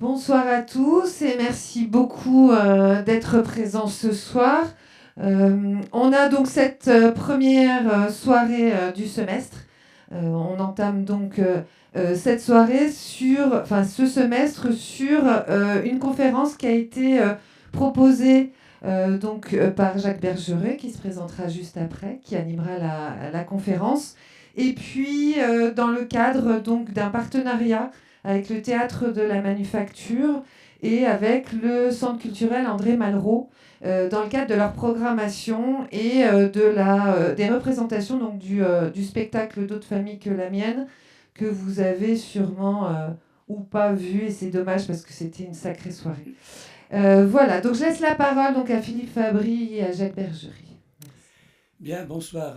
Bonsoir à tous et merci beaucoup d'être présents ce soir. On a donc cette première soirée du semestre. On entame donc cette soirée ce semestre sur une conférence qui a été proposée par Jacques Bergeret, qui se présentera juste après, qui animera la conférence. Et puis, dans le cadre donc d'un partenariat avec le Théâtre de la Manufacture et avec le Centre culturel André Malraux, dans le cadre de leur programmation et des représentations donc, du spectacle D'autres familles que la mienne, que vous avez sûrement ou pas vu, et c'est dommage parce que c'était une sacrée soirée. Voilà, donc je laisse la parole donc, à Philippe Fabry et à Jacques Bergerie. Bien, bonsoir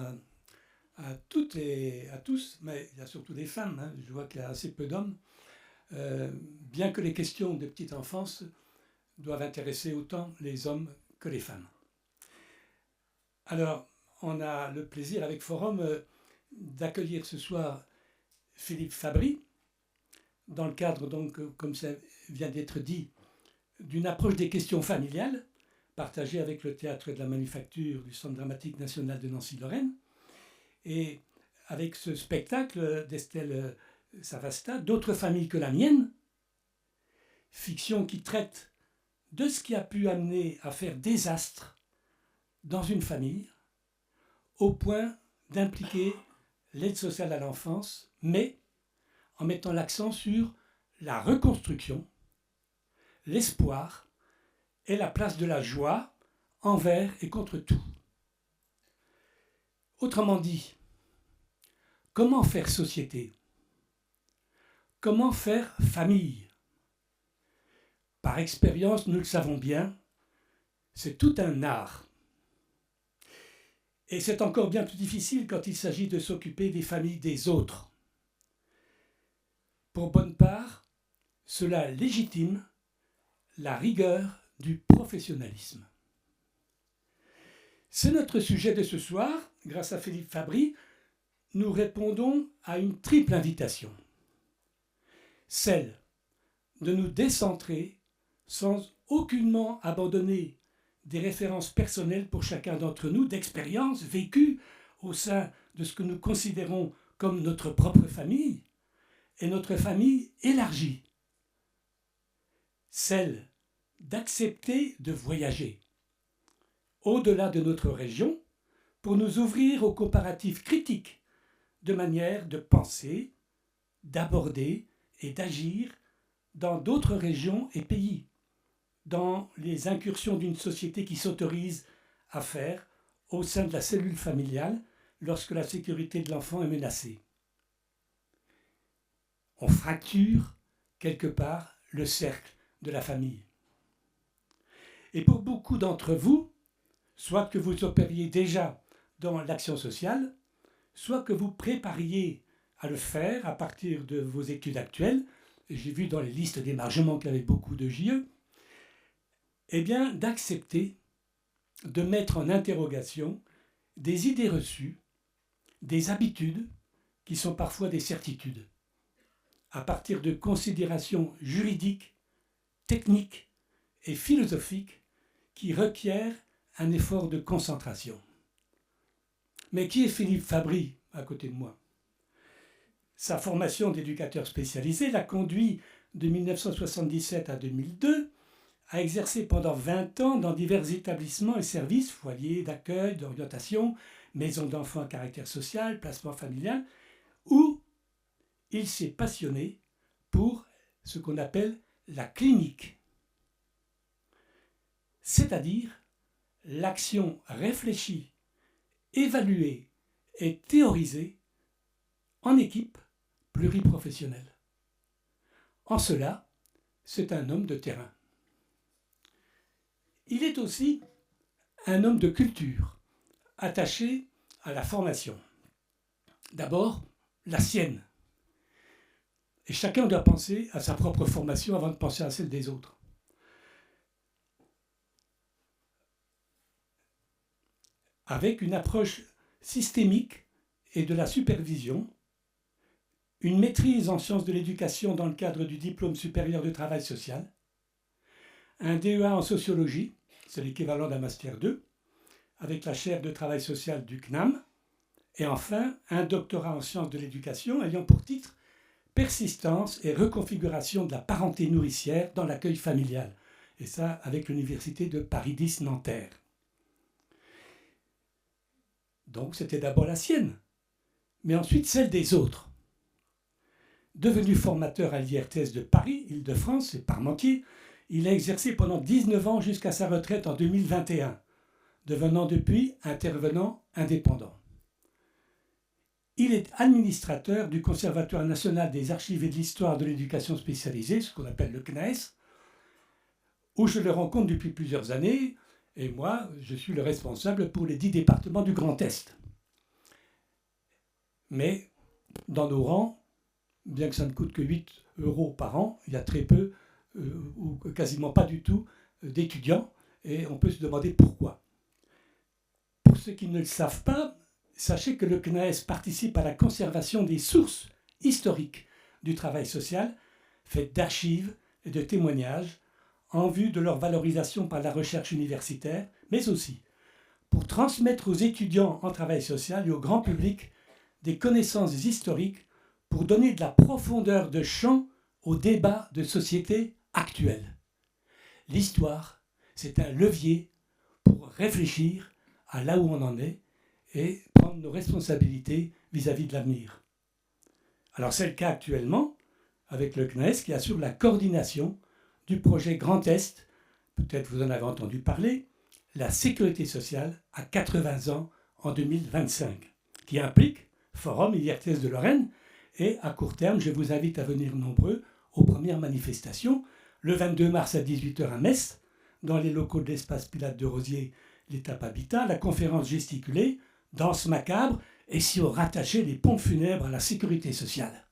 à toutes et à tous, mais il y a surtout des femmes, hein. Je vois qu'il y a assez peu d'hommes. Bien que les questions de petite enfance doivent intéresser autant les hommes que les femmes. Alors, on a le plaisir avec Forum d'accueillir ce soir Philippe Fabry, dans le cadre, donc, comme ça vient d'être dit, d'une approche des questions familiales, partagée avec le Théâtre de la Manufacture du Centre dramatique national de Nancy-Lorraine. Et avec ce spectacle d'Estelle Savasta, D'autres familles que la mienne, fiction qui traite de ce qui a pu amener à faire désastre dans une famille, au point d'impliquer l'aide sociale à l'enfance, mais en mettant l'accent sur la reconstruction, l'espoir et la place de la joie envers et contre tout. Autrement dit, comment faire société? Comment faire famille? Par expérience, nous le savons bien, c'est tout un art. Et c'est encore bien plus difficile quand il s'agit de s'occuper des familles des autres. Pour bonne part, cela légitime la rigueur du professionnalisme. C'est notre sujet de ce soir. Grâce à Philippe Fabry, nous répondons à une triple invitation. Celle de nous décentrer sans aucunement abandonner des références personnelles pour chacun d'entre nous, d'expériences vécues au sein de ce que nous considérons comme notre propre famille et notre famille élargie. Celle d'accepter de voyager au-delà de notre région pour nous ouvrir aux comparatifs critiques de manière de penser, d'aborder et d'agir dans d'autres régions et pays, dans les incursions d'une société qui s'autorise à faire au sein de la cellule familiale lorsque la sécurité de l'enfant est menacée. On fracture quelque part le cercle de la famille. Et pour beaucoup d'entre vous, soit que vous opériez déjà dans l'action sociale, soit que vous prépariez à le faire à partir de vos études actuelles, j'ai vu dans les listes d'émargement qu'il y avait beaucoup de JE, eh bien d'accepter de mettre en interrogation des idées reçues, des habitudes qui sont parfois des certitudes, à partir de considérations juridiques, techniques et philosophiques qui requièrent un effort de concentration. Mais qui est Philippe Fabry à côté de moi? Sa formation d'éducateur spécialisé l'a conduit de 1977 à 2002 à exercer pendant 20 ans dans divers établissements et services, foyers d'accueil, d'orientation, maisons d'enfants à caractère social, placement familial, où il s'est passionné pour ce qu'on appelle la clinique, c'est-à-dire l'action réfléchie, évaluée et théorisée en équipe pluriprofessionnelle. En cela, c'est un homme de terrain. Il est aussi un homme de culture, attaché à la formation. D'abord, la sienne. Et chacun doit penser à sa propre formation avant de penser à celle des autres. Avec une approche systémique et de la supervision, une maîtrise en sciences de l'éducation dans le cadre du diplôme supérieur de travail social, un DEA en sociologie, c'est l'équivalent d'un Master 2, avec la chaire de travail social du CNAM, et enfin un doctorat en sciences de l'éducation ayant pour titre Persistance et reconfiguration de la parenté nourricière dans l'accueil familial, et ça avec l'université de Paris X Nanterre. Donc c'était d'abord la sienne, mais ensuite celle des autres. Devenu formateur à l'IRTS de Paris, Île-de-France et Parmentier, il a exercé pendant 19 ans jusqu'à sa retraite en 2021, devenant depuis intervenant indépendant. Il est administrateur du Conservatoire national des archives et de l'histoire de l'éducation spécialisée, ce qu'on appelle le CNES, où je le rencontre depuis plusieurs années, et moi, je suis le responsable pour les 10 départements du Grand Est. Mais dans nos rangs, bien que ça ne coûte que 8 € par an, il y a très peu, ou quasiment pas du tout, d'étudiants, et on peut se demander pourquoi. Pour ceux qui ne le savent pas, sachez que le CNES participe à la conservation des sources historiques du travail social, faites d'archives et de témoignages, en vue de leur valorisation par la recherche universitaire, mais aussi pour transmettre aux étudiants en travail social et au grand public des connaissances historiques pour donner de la profondeur de champ au débat de société actuel. L'histoire, c'est un levier pour réfléchir à là où on en est et prendre nos responsabilités vis-à-vis de l'avenir. Alors c'est le cas actuellement avec le CNES qui assure la coordination du projet Grand Est, peut-être vous en avez entendu parler, la sécurité sociale à 80 ans en 2025, qui implique Forum IRTS de Lorraine. Et à court terme, je vous invite à venir nombreux aux premières manifestations, le 22 mars à 18 h à Metz, dans les locaux de l'espace Pilate de Rosiers, l'étape Habitat, la conférence gesticulée, danse macabre, et si on rattachait les pompes funèbres à la sécurité sociale.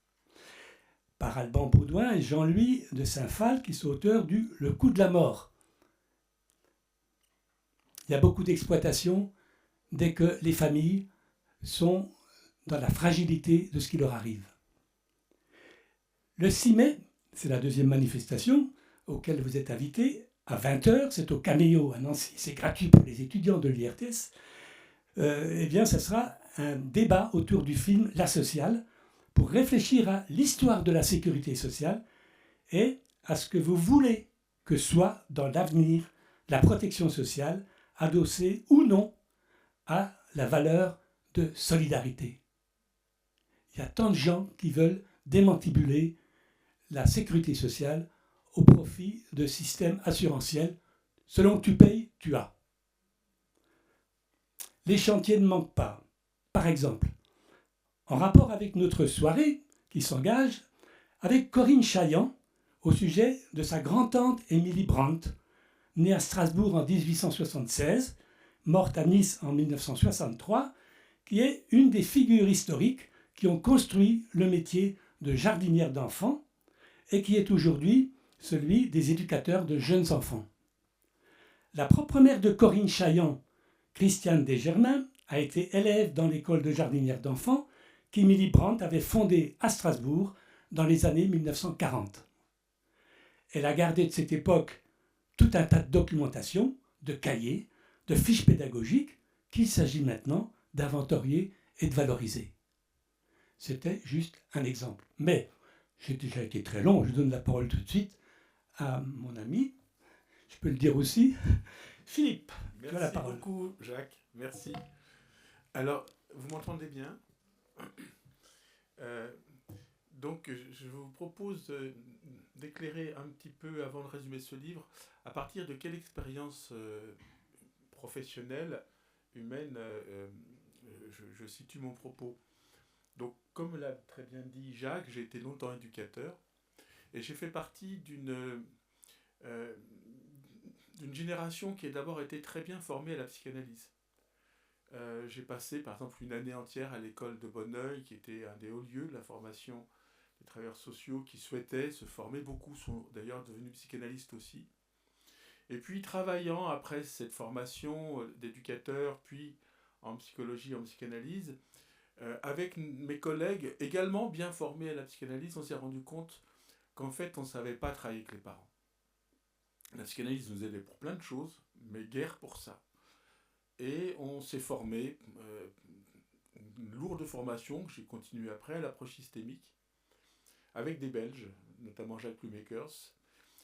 Par Alban Baudouin et Jean-Louis de Saint-Phal, qui sont auteurs du Le coup de la mort. Il y a beaucoup d'exploitation dès que les familles sont dans la fragilité de ce qui leur arrive. Le 6 mai, c'est la deuxième manifestation auquel vous êtes invités, à 20 h, c'est au Caméo à Nancy, c'est gratuit pour les étudiants de l'IRTS. Eh bien, ce sera un débat autour du film La Sociale pour réfléchir à l'histoire de la sécurité sociale et à ce que vous voulez que soit dans l'avenir la protection sociale, adossée ou non à la valeur de solidarité. Il y a tant de gens qui veulent démantibuler la sécurité sociale au profit de systèmes assurantiels. Selon que tu payes, tu as. Les chantiers ne manquent pas. Par exemple, en rapport avec notre soirée qui s'engage avec Corinne Chaillan au sujet de sa grand-tante Émilie Brandt, née à Strasbourg en 1876, morte à Nice en 1963, qui est une des figures historiques qui ont construit le métier de jardinière d'enfants et qui est aujourd'hui celui des éducateurs de jeunes enfants. La propre mère de Corinne Chaillan, Christiane Desgermains, a été élève dans l'école de jardinière d'enfants qu'Émilie Brandt avait fondée à Strasbourg dans les années 1940. Elle a gardé de cette époque tout un tas de documentation, de cahiers, de fiches pédagogiques qu'il s'agit maintenant d'inventorier et de valoriser. C'était juste un exemple. Mais j'ai déjà été très long, je donne la parole tout de suite à mon ami, je peux le dire aussi, Philippe. Merci tu as la parole. beaucoup, Jacques. Merci. Alors, vous m'entendez bien ? Donc, je vous propose d'éclairer un petit peu, avant de résumer ce livre, à partir de quelle expérience professionnelle, humaine, je situe mon propos. Donc, comme l'a très bien dit Jacques, j'ai été longtemps éducateur et j'ai fait partie d'une génération qui a d'abord été très bien formée à la psychanalyse. J'ai passé par exemple une année entière à l'école de Bonneuil, qui était un des hauts lieux de la formation des travailleurs sociaux qui souhaitaient se former. Beaucoup sont d'ailleurs devenus psychanalystes aussi. Et puis travaillant après cette formation d'éducateur, puis en psychologie, en psychanalyse, Avec mes collègues également bien formés à la psychanalyse, on s'est rendu compte qu'en fait, on ne savait pas travailler avec les parents. La psychanalyse nous aidait pour plein de choses, mais guère pour ça. Et on s'est formé, une lourde formation que j'ai continué après, à l'approche systémique, avec des Belges, notamment Jacques Lumakers.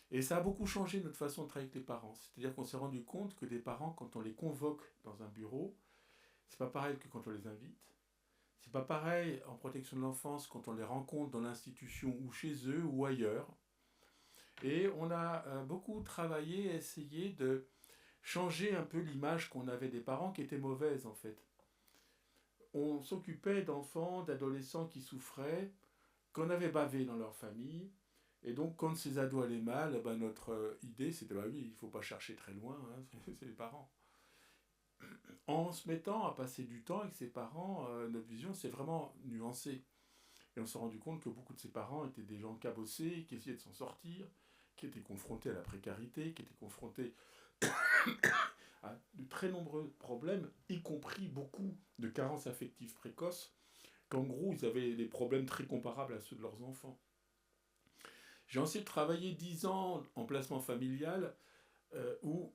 Et ça a beaucoup changé notre façon de travailler avec les parents. C'est-à-dire qu'on s'est rendu compte que des parents, quand on les convoque dans un bureau, c'est pas pareil que quand on les invite. C'est pas pareil en protection de l'enfance quand on les rencontre dans l'institution ou chez eux ou ailleurs. Et on a beaucoup travaillé, essayé de changer un peu l'image qu'on avait des parents qui était mauvaise en fait. On s'occupait d'enfants, d'adolescents qui souffraient, qu'on avait bavé dans leur famille. Et donc quand ces ados allaient mal, ben, notre idée c'était bah oui, il ne faut pas chercher très loin, hein, c'est les parents. En se mettant à passer du temps avec ses parents, notre vision s'est vraiment nuancée. Et on s'est rendu compte que beaucoup de ses parents étaient des gens cabossés, qui essayaient de s'en sortir, qui étaient confrontés à la précarité, qui étaient confrontés à de très nombreux problèmes, y compris beaucoup de carences affectives précoces, qu'en gros, ils avaient des problèmes très comparables à ceux de leurs enfants. J'ai ensuite travaillé 10 ans en placement familial, où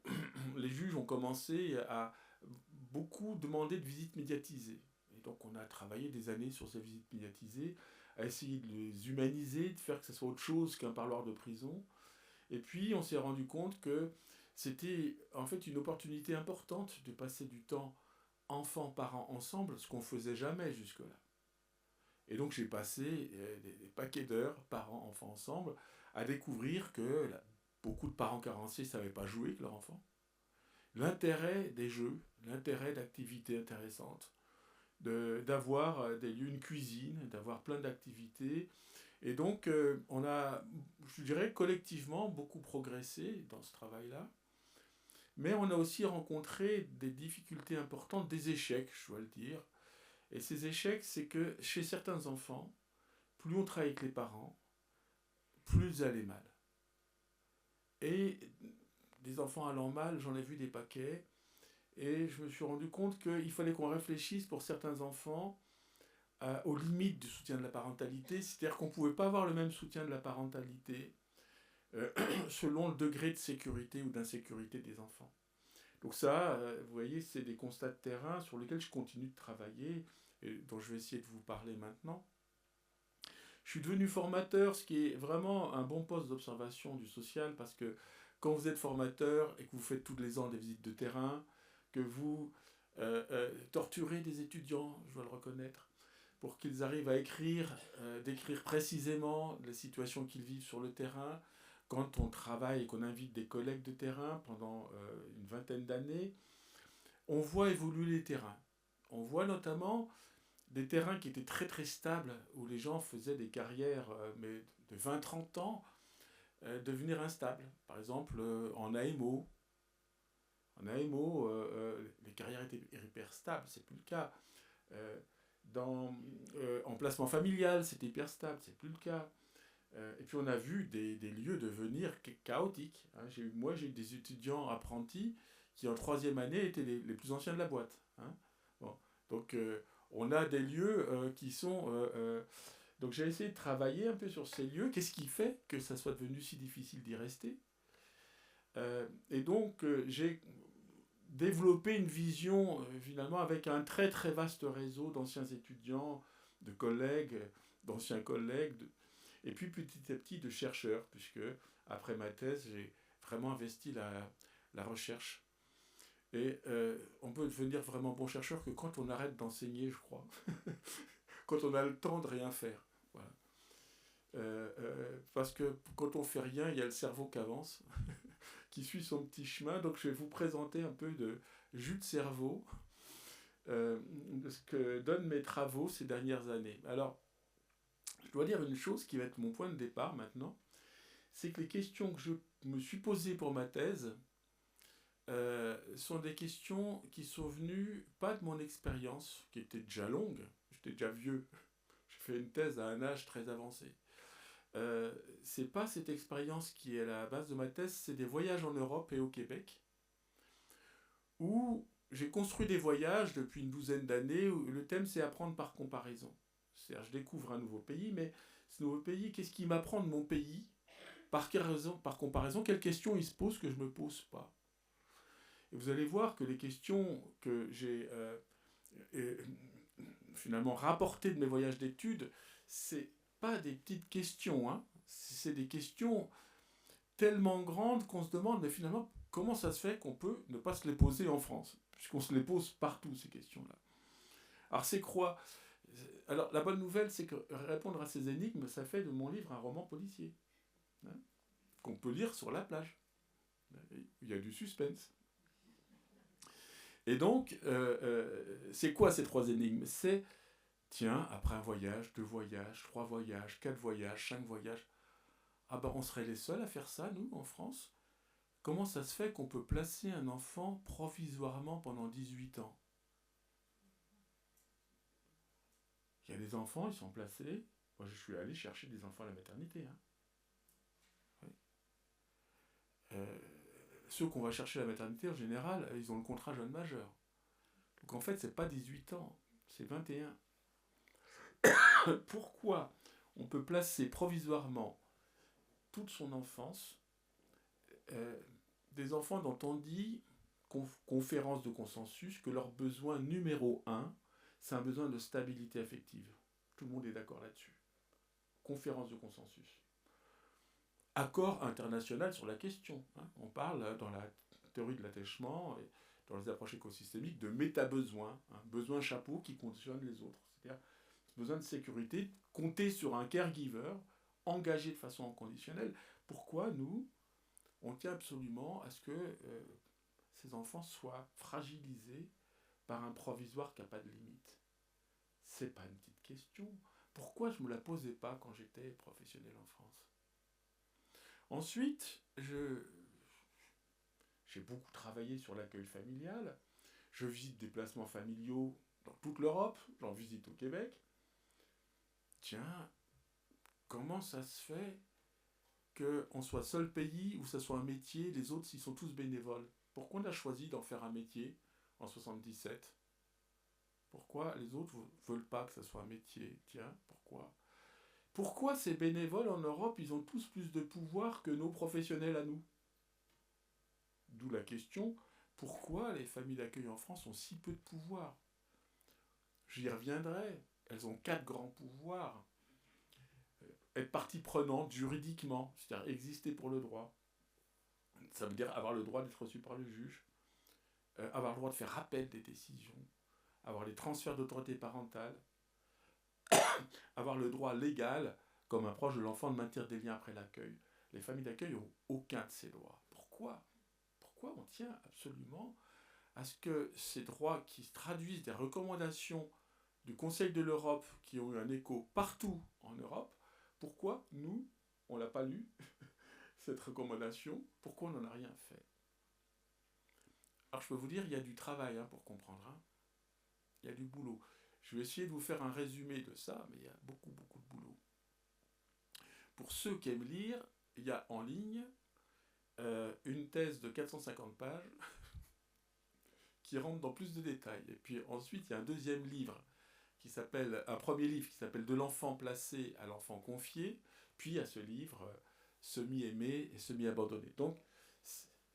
les juges ont commencé à beaucoup demander de visites médiatisées. Et donc on a travaillé des années sur ces visites médiatisées, à essayer de les humaniser, de faire que ce soit autre chose qu'un parloir de prison. Et puis on s'est rendu compte que c'était en fait une opportunité importante de passer du temps enfants-parents ensemble, ce qu'on ne faisait jamais jusque-là. Et donc j'ai passé des paquets d'heures, parents-enfants ensemble, à découvrir que beaucoup de parents carencés ne savaient pas jouer avec leurs enfants. L'intérêt des jeux, l'intérêt d'activités intéressantes, d'avoir des lieux, une cuisine, d'avoir plein d'activités. Et donc, on a, je dirais, collectivement beaucoup progressé dans ce travail-là. Mais on a aussi rencontré des difficultés importantes, des échecs, je dois le dire. Et ces échecs, c'est que chez certains enfants, plus on travaille avec les parents, plus ça allait mal. Et des enfants allant mal, j'en ai vu des paquets. Et je me suis rendu compte qu'il fallait qu'on réfléchisse pour certains enfants aux limites du soutien de la parentalité. C'est-à-dire qu'on ne pouvait pas avoir le même soutien de la parentalité selon le degré de sécurité ou d'insécurité des enfants. Donc ça, vous voyez, c'est des constats de terrain sur lesquels je continue de travailler et dont je vais essayer de vous parler maintenant. Je suis devenu formateur, ce qui est vraiment un bon poste d'observation du social, parce que quand vous êtes formateur et que vous faites tous les ans des visites de terrain, que vous torturez des étudiants, je dois le reconnaître, pour qu'ils arrivent à décrire précisément les situations qu'ils vivent sur le terrain. Quand on travaille et qu'on invite des collègues de terrain pendant une vingtaine d'années, on voit évoluer les terrains. On voit notamment des terrains qui étaient très très stables, où les gens faisaient des carrières mais de 20-30 ans, devenir instables. Par exemple, en AMO. En AMO, les carrières étaient hyper stables, c'est plus le cas. En placement familial, c'était hyper stable, c'est plus le cas. Et puis on a vu des lieux devenir chaotiques. Hein. Moi, j'ai eu des étudiants apprentis qui, en 3e année, étaient les plus anciens de la boîte. Hein. Bon. Donc, on a des lieux qui sont... Donc, j'ai essayé de travailler un peu sur ces lieux. Qu'est-ce qui fait que ça soit devenu si difficile d'y rester ? Et donc, j'ai développé une vision, finalement, avec un très, très vaste réseau d'anciens étudiants, de collègues, d'anciens collègues, et puis petit à petit de chercheurs, puisque après ma thèse, j'ai vraiment investi la recherche. Et on peut devenir vraiment bon chercheur que quand on arrête d'enseigner, je crois. Quand on a le temps de rien faire. Voilà. Parce que quand on fait rien, il y a le cerveau qui avance, qui suit son petit chemin. Donc je vais vous présenter un peu de jus de cerveau, de ce que donnent mes travaux ces dernières années. Alors, je dois dire une chose qui va être mon point de départ maintenant, c'est que les questions que je me suis posées pour ma thèse sont des questions qui sont venues pas de mon expérience, qui était déjà longue, j'étais déjà vieux, j'ai fait une thèse à un âge très avancé. C'est pas cette expérience qui est à la base de ma thèse, c'est des voyages en Europe et au Québec, où j'ai construit des voyages depuis une douzaine d'années où le thème c'est apprendre par comparaison. C'est-à-dire, je découvre un nouveau pays, mais ce nouveau pays, qu'est-ce qu'il m'apprend de mon pays? Par quelle raison, par comparaison, quelles questions il se pose que je ne me pose pas? Et vous allez voir que les questions que j'ai finalement rapportées de mes voyages d'études, c'est pas des petites questions, hein. C'est des questions tellement grandes qu'on se demande, mais finalement, comment ça se fait qu'on peut ne pas se les poser en France? Puisqu'on se les pose partout, ces questions-là. Alors, c'est quoi? Alors, la bonne nouvelle, c'est que répondre à ces énigmes, ça fait de mon livre un roman policier, hein, qu'on peut lire sur la plage. Il y a du suspense. Et donc, c'est quoi ces 3 énigmes? C'est, tiens, après un voyage, 2 voyages, 3 voyages, 4 voyages, 5 voyages, ah ben on serait les seuls à faire ça, nous, en France? Comment ça se fait qu'on peut placer un enfant provisoirement pendant 18 ans? Il y a des enfants, ils sont placés. Moi, je suis allé chercher des enfants à la maternité. Hein. Oui. Ceux qu'on va chercher à la maternité, en général, ils ont le contrat jeune majeur. Donc en fait, c'est pas 18 ans, c'est 21. Pourquoi on peut placer provisoirement toute son enfance des enfants dont on dit, conférence de consensus, que leur besoin numéro 1, c'est un besoin de stabilité affective. Tout le monde est d'accord là-dessus. Conférence de consensus. Accord international sur la question. Hein. On parle dans la théorie de l'attachement et dans les approches écosystémiques de méta-besoins, hein, besoin chapeau qui conditionne les autres. C'est-à-dire besoin de sécurité, compter sur un caregiver engagé de façon inconditionnelle. Pourquoi nous, on tient absolument à ce que ces enfants soient fragilisés par un provisoire qui n'a pas de limite? C'est pas une petite question. Pourquoi je ne me la posais pas quand j'étais professionnel en France? Ensuite, j'ai beaucoup travaillé sur l'accueil familial. Je visite des placements familiaux dans toute l'Europe. J'en visite au Québec. Tiens, comment ça se fait qu'on soit seul pays où ça soit un métier, les autres, ils sont tous bénévoles? Pourquoi on a choisi d'en faire un métier en 77? Pourquoi les autres ne veulent pas que ça soit un métier? Tiens, pourquoi? Pourquoi ces bénévoles en Europe, ils ont tous plus de pouvoir que nos professionnels à nous? D'où la question, pourquoi les familles d'accueil en France ont si peu de pouvoir? J'y reviendrai. Elles ont 4 grands pouvoirs. Être partie prenante juridiquement, c'est-à-dire exister pour le droit. Ça veut dire avoir le droit d'être reçu par le juge, avoir le droit de faire appel des décisions, avoir les transferts d'autorité parentale, avoir le droit légal, comme un proche de l'enfant, de maintenir des liens après l'accueil. Les familles d'accueil n'ont aucun de ces droits. Pourquoi on tient absolument à ce que ces droits qui se traduisent des recommandations du Conseil de l'Europe, qui ont eu un écho partout en Europe, pourquoi nous, on ne l'a pas lu, cette recommandation, pourquoi on n'en a rien fait? Alors je peux vous dire, il y a du travail pour comprendre. Hein. Il y a du boulot. Je vais essayer de vous faire un résumé de ça, mais il y a beaucoup, beaucoup de boulot. Pour ceux qui aiment lire, il y a en ligne une thèse de 450 pages qui rentre dans plus de détails. Et puis ensuite, il y a un deuxième livre un premier livre qui s'appelle De l'enfant placé à l'enfant confié, puis il y a ce livre semi-aimé et semi-abandonné. Donc,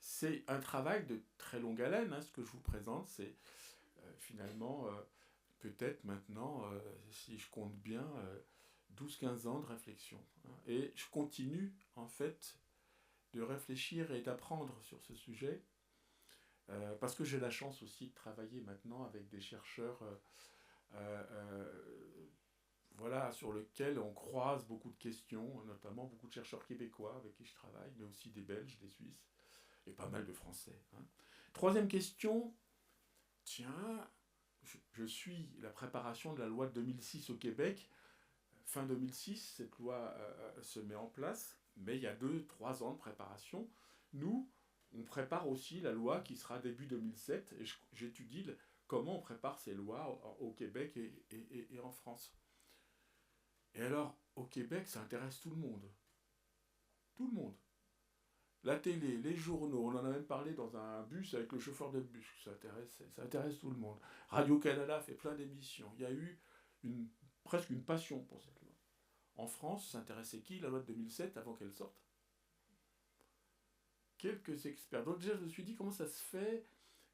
c'est un travail de très longue haleine. Hein, ce que je vous présente, c'est finalement, peut-être maintenant, si je compte bien, 12-15 ans de réflexion. Hein, et je continue, en fait, de réfléchir et d'apprendre sur ce sujet, parce que j'ai la chance aussi de travailler maintenant avec des chercheurs voilà, sur lesquels on croise beaucoup de questions, notamment beaucoup de chercheurs québécois avec qui je travaille, mais aussi des Belges, des Suisses, et pas mal de Français. Hein. Troisième question, tiens, je suis la préparation de la loi de 2006 au Québec. Fin 2006, cette loi se met en place, mais il y a 2-3 ans de préparation. Nous, on prépare aussi la loi qui sera début 2007, et j'étudie comment on prépare ces lois au Québec et en France. Et alors, au Québec, ça intéresse tout le monde. Tout le monde. la télé, les journaux, on en a même parlé dans un bus avec le chauffeur de bus, ça intéresse tout le monde. Radio-Canada fait plein d'émissions. Il y a eu presque une passion pour cette loi. En France, s'intéressait qui, la loi de 2007, avant qu'elle sorte? Quelques experts. Donc déjà, je me suis dit, comment ça se fait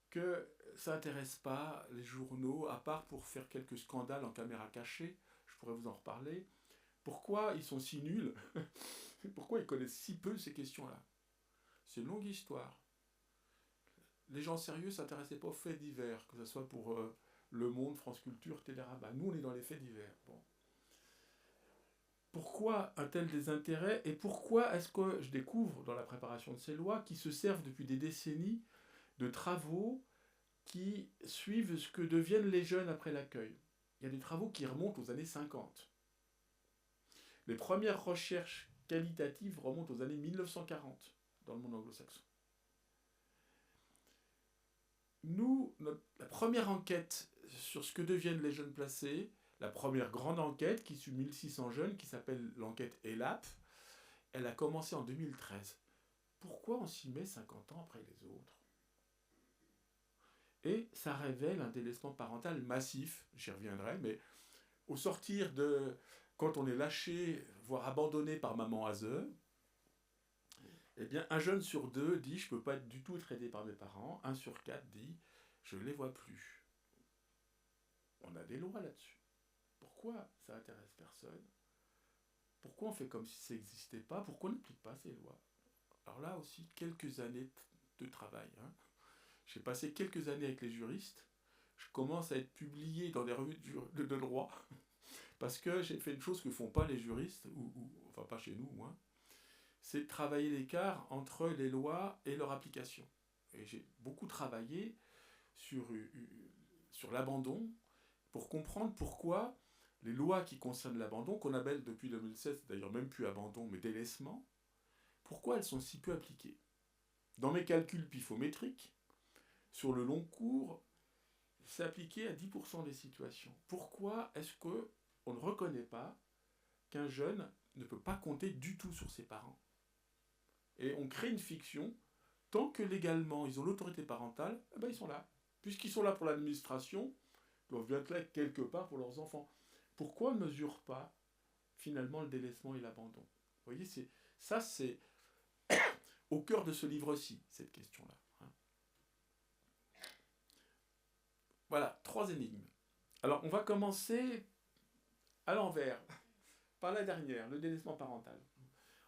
que ça n'intéresse pas les journaux, à part pour faire quelques scandales en caméra cachée? Je pourrais vous en reparler. Pourquoi ils sont si nuls? Pourquoi ils connaissent si peu ces questions-là? C'est une longue histoire. Les gens sérieux ne s'intéressaient pas aux faits divers, que ce soit pour Le Monde, France Culture, Télérama. Nous, on est dans les faits divers. Bon. Pourquoi un tel désintérêt et pourquoi est-ce que je découvre dans la préparation de ces lois qui se servent depuis des décennies de travaux qui suivent ce que deviennent les jeunes après l'accueil? Il y a des travaux qui remontent aux années 50. Les premières recherches qualitatives remontent aux années 1940 dans le monde anglo-saxon. Nous, la première enquête sur ce que deviennent les jeunes placés, la première grande enquête qui suit 1600 jeunes, qui s'appelle l'enquête ELAP, elle a commencé en 2013. Pourquoi on s'y met 50 ans après les autres? Et ça révèle un délaissement parental massif, j'y reviendrai, mais au sortir de... Quand on est lâché, voire abandonné par maman ASE, eh bien, un jeune sur deux dit « je ne peux pas du tout être aidé par mes parents ». 1 sur 4 dit « je ne les vois plus ». On a des lois là-dessus. Pourquoi ça intéresse personne? Pourquoi on fait comme si ça n'existait pas? Pourquoi on n'applique pas ces lois? Alors là aussi, quelques années de travail. J'ai passé quelques années avec les juristes. Je commence à être publié dans des revues de droit parce que j'ai fait une chose que ne font pas les juristes, enfin pas chez nous, moi. C'est de travailler l'écart entre les lois et leur application. Et j'ai beaucoup travaillé sur l'abandon pour comprendre pourquoi les lois qui concernent l'abandon, qu'on appelle depuis 2016, d'ailleurs même plus abandon, mais délaissement, pourquoi elles sont si peu appliquées. Dans mes calculs pifométriques, sur le long cours, c'est appliqué à 10% des situations. Pourquoi est-ce qu'on ne reconnaît pas qu'un jeune ne peut pas compter du tout sur ses parents? Et on crée une fiction, tant que légalement ils ont l'autorité parentale, eh ben ils sont là. Puisqu'ils sont là pour l'administration, ils doivent bien être là quelque part pour leurs enfants. Pourquoi on ne mesure pas finalement le délaissement et l'abandon? Vous voyez, c'est au cœur de ce livre-ci, cette question-là. Voilà, 3 énigmes. Alors, on va commencer à l'envers, par la dernière, le délaissement parental.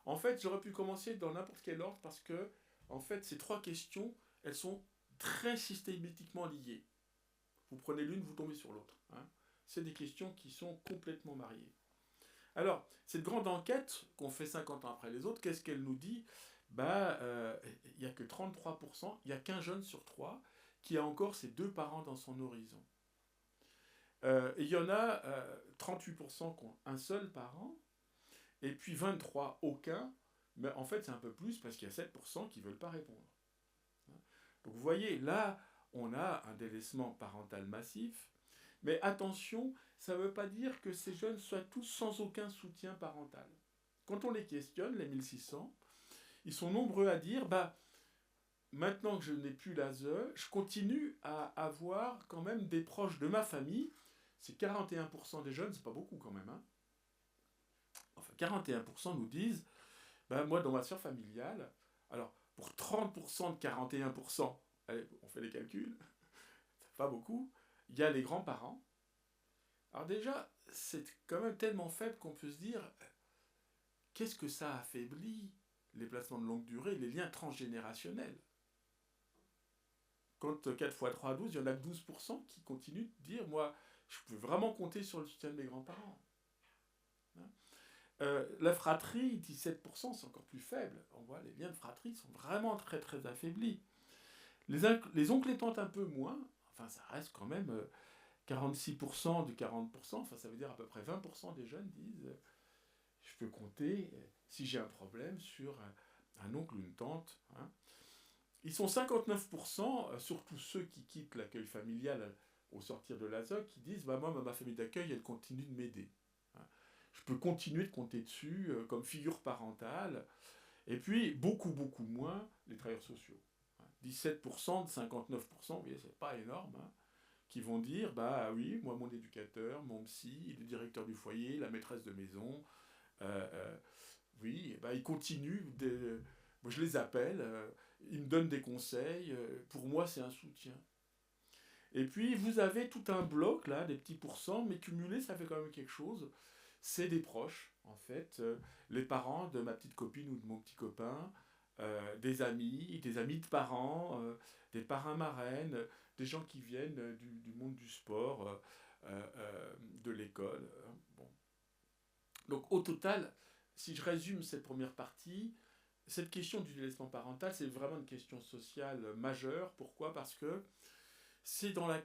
En fait, j'aurais pu commencer dans n'importe quel ordre parce que, en fait, ces 3 questions, elles sont très systématiquement liées. Vous prenez l'une, vous tombez sur l'autre. C'est des questions qui sont complètement mariées. Alors, cette grande enquête qu'on fait 50 ans après les autres, qu'est-ce qu'elle nous dit? Il n'y a que 33%, il n'y a qu'un jeune sur 3 qui a encore ses 2 parents dans son horizon. Il y en a 38% qui ont un seul parent, et puis 23% aucun, mais en fait c'est un peu plus parce qu'il y a 7% qui ne veulent pas répondre. Donc vous voyez, là, on a un délaissement parental massif, mais attention, ça ne veut pas dire que ces jeunes soient tous sans aucun soutien parental. Quand on les questionne, les 1600, ils sont nombreux à dire, maintenant que je n'ai plus l'ASE, je continue à avoir quand même des proches de ma famille. C'est 41% des jeunes, c'est pas beaucoup quand même. Enfin, 41% nous disent, moi dans ma sphère familiale, alors pour 30% de 41%, allez, on fait les calculs, c'est pas beaucoup, il y a les grands-parents. Alors déjà, c'est quand même tellement faible qu'on peut se dire, qu'est-ce que ça affaiblit les placements de longue durée, les liens transgénérationnels? Quand 4 x 3 12, il y en a que 12% qui continuent de dire, moi, je peux vraiment compter sur le soutien de mes grands-parents. La fratrie, 17%, c'est encore plus faible. On voit, les liens de fratrie sont vraiment très très affaiblis. Les oncles et tantes un peu moins, enfin ça reste quand même 46% de 40%, enfin ça veut dire à peu près 20% des jeunes disent je peux compter, si j'ai un problème, sur un oncle ou une tante. Ils sont 59%, surtout ceux qui quittent l'accueil familial au sortir de l'ASE, qui disent moi, ma famille d'accueil, elle continue de m'aider. Je peux continuer de compter dessus comme figure parentale. Et puis, beaucoup, beaucoup moins les travailleurs sociaux. 17% de 59%, vous voyez, c'est pas énorme, hein, qui vont dire, bah oui, moi, mon éducateur, mon psy, le directeur du foyer, la maîtresse de maison, oui, bah, ils continuent, moi, je les appelle, ils me donnent des conseils, pour moi, c'est un soutien. Et puis, vous avez tout un bloc, là, des petits pourcents, mais cumulé, ça fait quand même quelque chose. C'est des proches, en fait, les parents de ma petite copine ou de mon petit copain, des amis de parents, des parrains marraines, des gens qui viennent du monde du sport, de l'école. Bon. Donc au total, si je résume cette première partie, cette question du délaissement parental, c'est vraiment une question sociale majeure. Pourquoi ? Parce que c'est dans la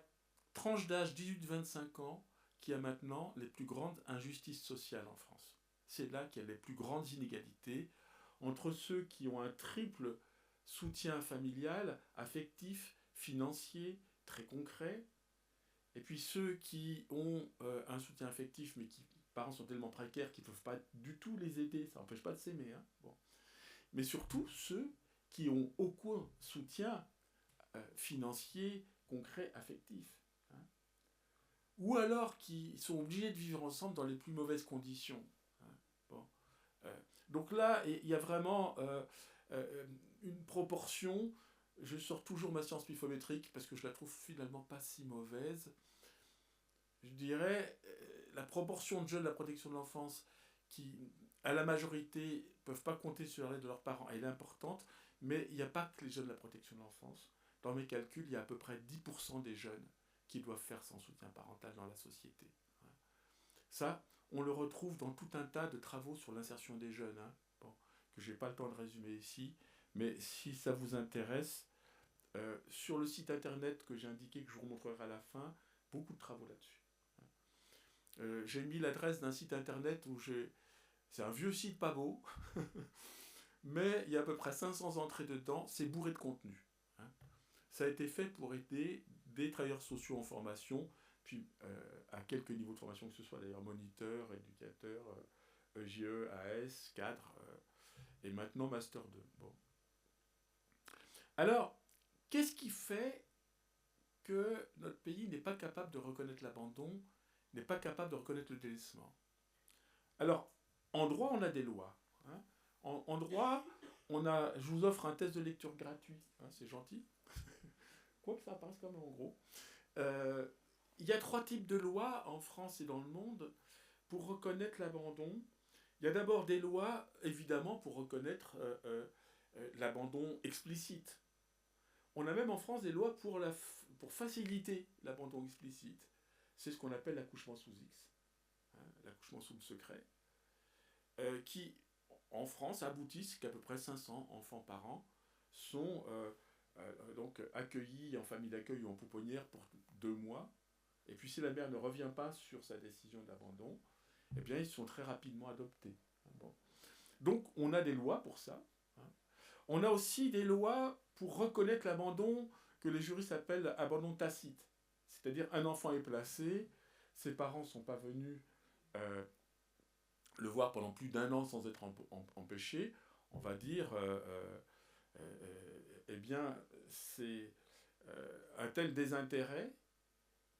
tranche d'âge 18-25 ans qu'il y a maintenant les plus grandes injustices sociales en France. C'est là qu'il y a les plus grandes inégalités entre ceux qui ont un triple soutien familial, affectif, financier, très concret, et puis ceux qui ont un soutien affectif, mais qui parents sont tellement précaires qu'ils ne peuvent pas du tout les aider, ça n'empêche pas de s'aimer. Hein. Bon. Mais surtout ceux qui ont aucun soutien financier, concret, affectif. Hein. Ou alors qui sont obligés de vivre ensemble dans les plus mauvaises conditions. Hein. Bon. Donc là, il y a vraiment une proportion. Je sors toujours ma science pifométrique parce que je la trouve finalement pas si mauvaise. Je dirais, la proportion de jeunes de la protection de l'enfance qui, à la majorité, ne peuvent pas compter sur l'aide de leurs parents, elle est importante, mais il n'y a pas que les jeunes de la protection de l'enfance. Dans mes calculs, il y a à peu près 10% des jeunes qui doivent faire sans soutien parental dans la société. Ça, on le retrouve dans tout un tas de travaux sur l'insertion des jeunes, hein, bon, que je n'ai pas le temps de résumer ici, mais si ça vous intéresse, sur le site internet que j'ai indiqué, que je vous montrerai à la fin, beaucoup de travaux là-dessus. J'ai mis l'adresse d'un site internet où c'est un vieux site pas beau, mais il y a à peu près 500 entrées dedans, c'est bourré de contenu. Hein. Ça a été fait pour aider des travailleurs sociaux en formation, puis à quelques niveaux de formation que ce soit, d'ailleurs moniteur, éducateur, EGE, AS, cadre, et maintenant Master 2. Bon. Alors, qu'est-ce qui fait que notre pays n'est pas capable de reconnaître l'abandon, n'est pas capable de reconnaître le délaissement? Alors, en droit, on a des lois. Hein. En droit, je vous offre un test de lecture gratuit, hein, c'est gentil, quoique ça apparaisse quand même en gros. Il y a 3 types de lois en France et dans le monde pour reconnaître l'abandon. Il y a d'abord des lois, évidemment, pour reconnaître l'abandon explicite. On a même en France des lois pour faciliter l'abandon explicite. C'est ce qu'on appelle l'accouchement sous X, hein, l'accouchement sous le secret, qui, en France, aboutissent qu'à peu près 500 enfants par an sont donc accueillis en famille d'accueil ou en pouponnière pour 2 mois. Et puis si la mère ne revient pas sur sa décision d'abandon, eh bien ils sont très rapidement adoptés. Bon. Donc on a des lois pour ça. Hein. On a aussi des lois pour reconnaître l'abandon que les juristes appellent abandon tacite. C'est-à-dire un enfant est placé, ses parents ne sont pas venus le voir pendant plus d'1 an sans être empêchés. On va dire, eh bien, c'est un tel désintérêt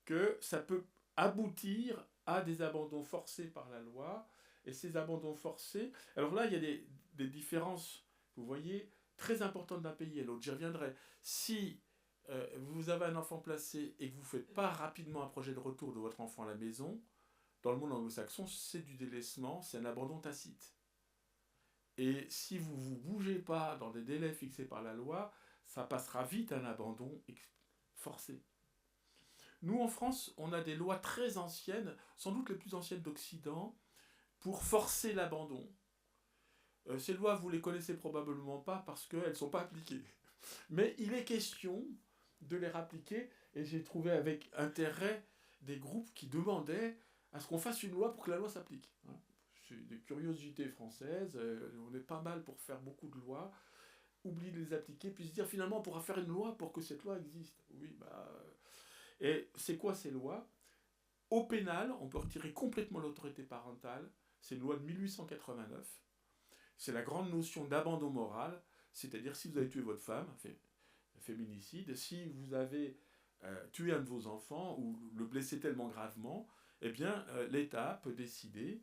que ça peut aboutir à des abandons forcés par la loi. Et ces abandons forcés... Alors là, il y a des différences, vous voyez, très importantes d'un pays à l'autre. J'y reviendrai. Si vous avez un enfant placé et que vous ne faites pas rapidement un projet de retour de votre enfant à la maison, dans le monde anglo-saxon, c'est du délaissement, c'est un abandon tacite. Et si vous ne vous bougez pas dans des délais fixés par la loi, ça passera vite un abandon forcé. Nous, en France, on a des lois très anciennes, sans doute les plus anciennes d'Occident, pour forcer l'abandon. Ces lois, vous ne les connaissez probablement pas parce qu'elles ne sont pas appliquées. Mais il est question de les rappliquer, et j'ai trouvé avec intérêt des groupes qui demandaient à ce qu'on fasse une loi pour que la loi s'applique. C'est des curiosités françaises, on est pas mal pour faire beaucoup de lois, oublier de les appliquer, puis se dire finalement on pourra faire une loi pour que cette loi existe. Oui, et c'est quoi ces lois? Au pénal, on peut retirer complètement l'autorité parentale, c'est une loi de 1889. c'est la grande notion d'abandon moral, c'est-à-dire si vous avez tué votre femme, féminicide, si vous avez tué un de vos enfants ou le blessé tellement gravement, eh bien l'État peut décider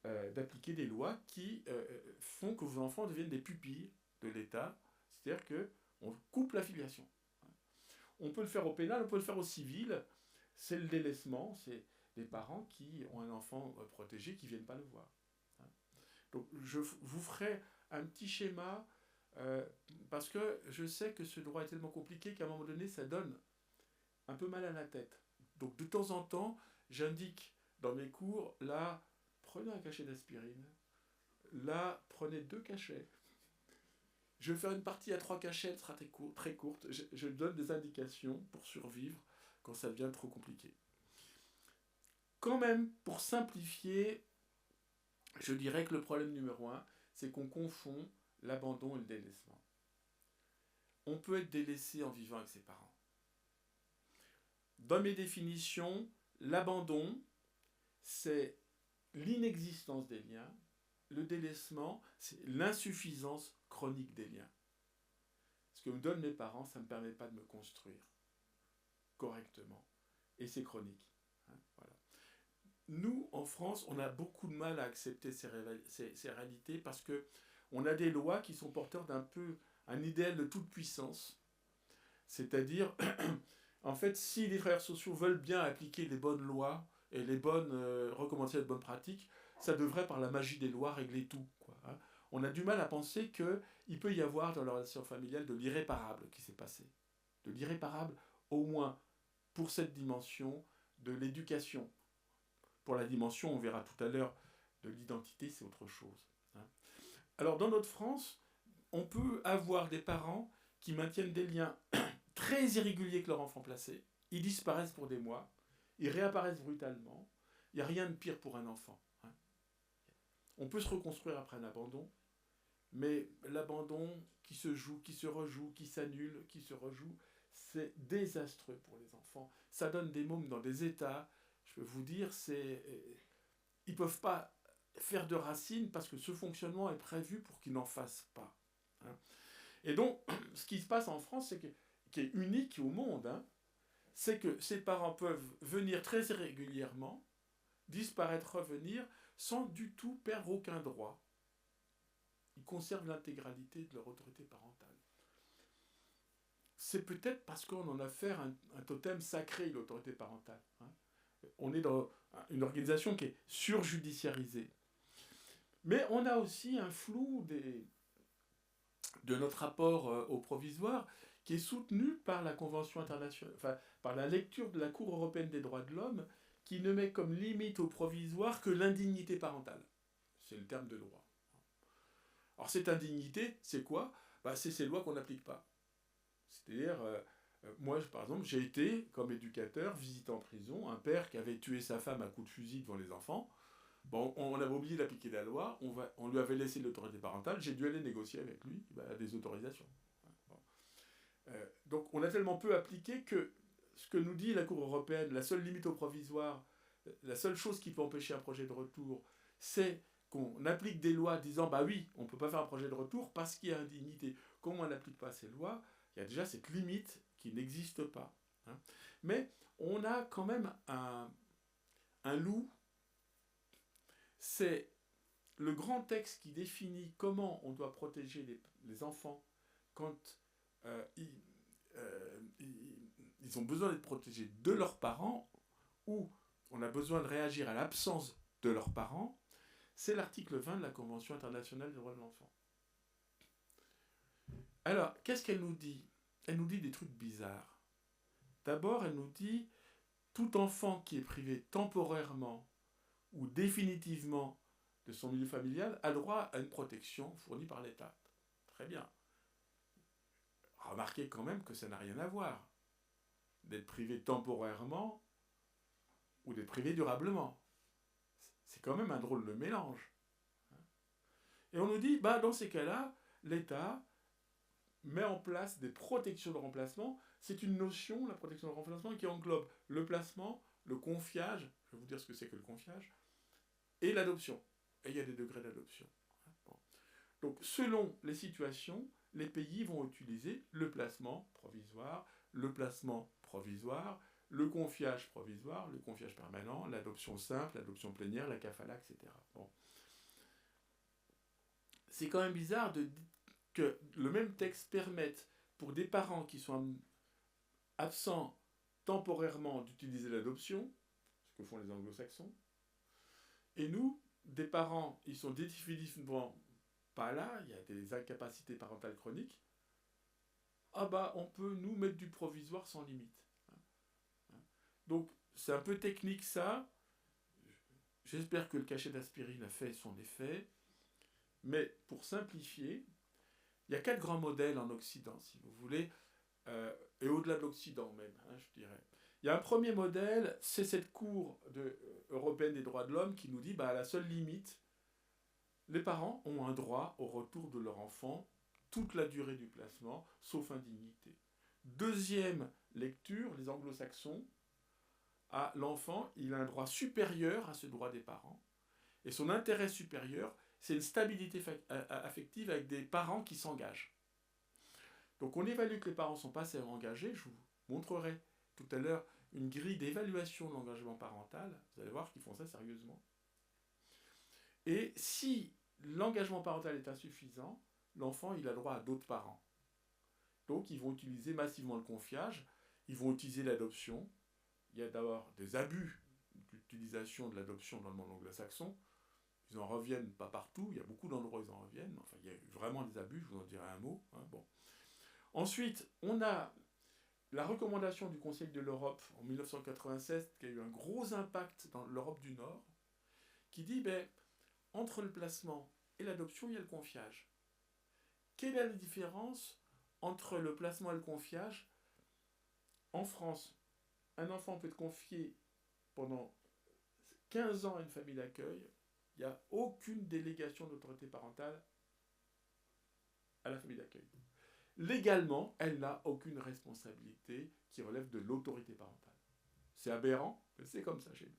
d'appliquer des lois qui font que vos enfants deviennent des pupilles de l'État, c'est-à-dire qu'on coupe la filiation. On peut le faire au pénal, on peut le faire au civil, c'est le délaissement, c'est des parents qui ont un enfant protégé qui ne viennent pas le voir. Donc je vous ferai un petit schéma, parce que je sais que ce droit est tellement compliqué qu'à un moment donné, ça donne un peu mal à la tête. Donc de temps en temps, j'indique dans mes cours, là, prenez un cachet d'aspirine, là, prenez 2 cachets. Je vais faire une partie à 3 cachets, elle sera très courte. Je donne des indications pour survivre quand ça devient trop compliqué. Quand même, pour simplifier, je dirais que le problème numéro 1, c'est qu'on confond l'abandon et le délaissement. On peut être délaissé en vivant avec ses parents. Dans mes définitions, l'abandon, c'est l'inexistence des liens. Le délaissement, c'est l'insuffisance chronique des liens. Ce que me donnent mes parents, ça ne me permet pas de me construire correctement. Et c'est chronique. Voilà. Nous, en France, on a beaucoup de mal à accepter ces réalités parce qu'on a des lois qui sont porteurs d'un peu un idéal de toute puissance. C'est-à-dire, en fait, si les travailleurs sociaux veulent bien appliquer les bonnes lois et les bonnes recommandations de bonnes pratiques, ça devrait, par la magie des lois, régler tout, quoi. On a du mal à penser qu'il peut y avoir dans la relation familiale de l'irréparable qui s'est passé. De l'irréparable, au moins, pour cette dimension de l'éducation. Pour la dimension, on verra tout à l'heure, de l'identité, c'est autre chose. Alors, dans notre France, on peut avoir des parents qui maintiennent des liens très irréguliers avec leur enfant placé. Ils disparaissent pour des mois, ils réapparaissent brutalement. Il n'y a rien de pire pour un enfant. On peut se reconstruire après un abandon, mais l'abandon qui se joue, qui se rejoue, qui s'annule, qui se rejoue, c'est désastreux pour les enfants. Ça donne des mômes dans des états, je peux vous dire, ils ne peuvent pas faire de racines parce que ce fonctionnement est prévu pour qu'ils n'en fassent pas. Et donc, ce qui se passe en France, qui est unique au monde, c'est que ces parents peuvent venir très irrégulièrement, disparaître, revenir, sans du tout perdre aucun droit. Ils conservent l'intégralité de leur autorité parentale. C'est peut-être parce qu'on en a fait un totem sacré, l'autorité parentale. On est dans une organisation qui est surjudiciarisée. Mais on a aussi un flou de notre rapport au provisoire qui est soutenu par la Convention internationale, enfin, par la lecture de la Cour européenne des droits de l'homme, qui ne met comme limite au provisoire que l'indignité parentale. C'est le terme de droit. Alors cette indignité, c'est quoi ? C'est ces lois qu'on n'applique pas. C'est-à-dire, moi, par exemple, j'ai été, comme éducateur, visité en prison un père qui avait tué sa femme à coups de fusil devant les enfants. Bon, on avait oublié d'appliquer la loi, on lui avait laissé l'autorité parentale, j'ai dû aller négocier avec lui des autorisations. Donc on a tellement peu appliqué que ce que nous dit la Cour européenne, la seule limite au provisoire, la seule chose qui peut empêcher un projet de retour, c'est qu'on applique des lois disant oui, on ne peut pas faire un projet de retour parce qu'il y a indignité. Comme on n'applique pas ces lois, il y a déjà cette limite qui n'existe pas. Mais on a quand même un loup. C'est le grand texte qui définit comment on doit protéger les enfants quand ils ont besoin d'être protégés de leurs parents ou on a besoin de réagir à l'absence de leurs parents. C'est l'article 20 de la Convention internationale des droits de l'enfant. Alors, qu'est-ce qu'elle nous dit ? Elle nous dit des trucs bizarres. D'abord, elle nous dit tout enfant qui est privé temporairement ou définitivement de son milieu familial a droit à une protection fournie par l'État. Très bien. Remarquez quand même que ça n'a rien à voir d'être privé temporairement ou d'être privé durablement. C'est quand même un drôle de mélange. Et on nous dit, dans ces cas-là, l'État met en place des protections de remplacement. C'est une notion, la protection de remplacement, qui englobe le placement, le confiage, je vais vous dire ce que c'est que le confiage, et l'adoption. Et il y a des degrés d'adoption. Bon. Donc, selon les situations, les pays vont utiliser le placement provisoire, le placement provisoire, le confiage provisoire, le confiage permanent, l'adoption simple, l'adoption plénière, la kafala, etc. Bon. C'est quand même bizarre que le même texte permette pour des parents qui sont absents temporairement d'utiliser l'adoption, ce que font les anglo-saxons, et nous, des parents, ils sont définitivement pas là, il y a des incapacités parentales chroniques, ah bah on peut nous mettre du provisoire sans limite. Donc c'est un peu technique ça, j'espère que le cachet d'aspirine a fait son effet, mais pour simplifier, il y a 4 grands modèles en Occident, si vous voulez, et au-delà de l'Occident même, je dirais. Il y a un premier modèle, c'est cette Cour européenne des droits de l'homme qui nous dit, à la seule limite, les parents ont un droit au retour de leur enfant toute la durée du placement, sauf indignité. Deuxième lecture, les anglo-saxons, l'enfant, il a un droit supérieur à ce droit des parents, et son intérêt supérieur, c'est une stabilité affective avec des parents qui s'engagent. Donc on évalue que les parents ne sont pas assez engagés, je vous montrerai tout à l'heure une grille d'évaluation de l'engagement parental, vous allez voir qu'ils font ça sérieusement. Et si l'engagement parental est insuffisant, l'enfant il a droit à d'autres parents. Donc ils vont utiliser massivement le confiage, ils vont utiliser l'adoption. Il y a d'abord des abus d'utilisation de l'adoption dans le monde anglo-saxon. Ils n'en reviennent pas partout, il y a beaucoup d'endroits où ils en reviennent, enfin il y a vraiment des abus, je vous en dirai un mot. Bon. Ensuite, on a la recommandation du Conseil de l'Europe en 1996, qui a eu un gros impact dans l'Europe du Nord, qui dit, entre le placement et l'adoption, il y a le confiage. Quelle est la différence entre le placement et le confiage? En France, un enfant peut être confié pendant 15 ans à une famille d'accueil, il n'y a aucune délégation d'autorité parentale à la famille d'accueil. Légalement, elle n'a aucune responsabilité qui relève de l'autorité parentale. C'est aberrant, mais c'est comme ça chez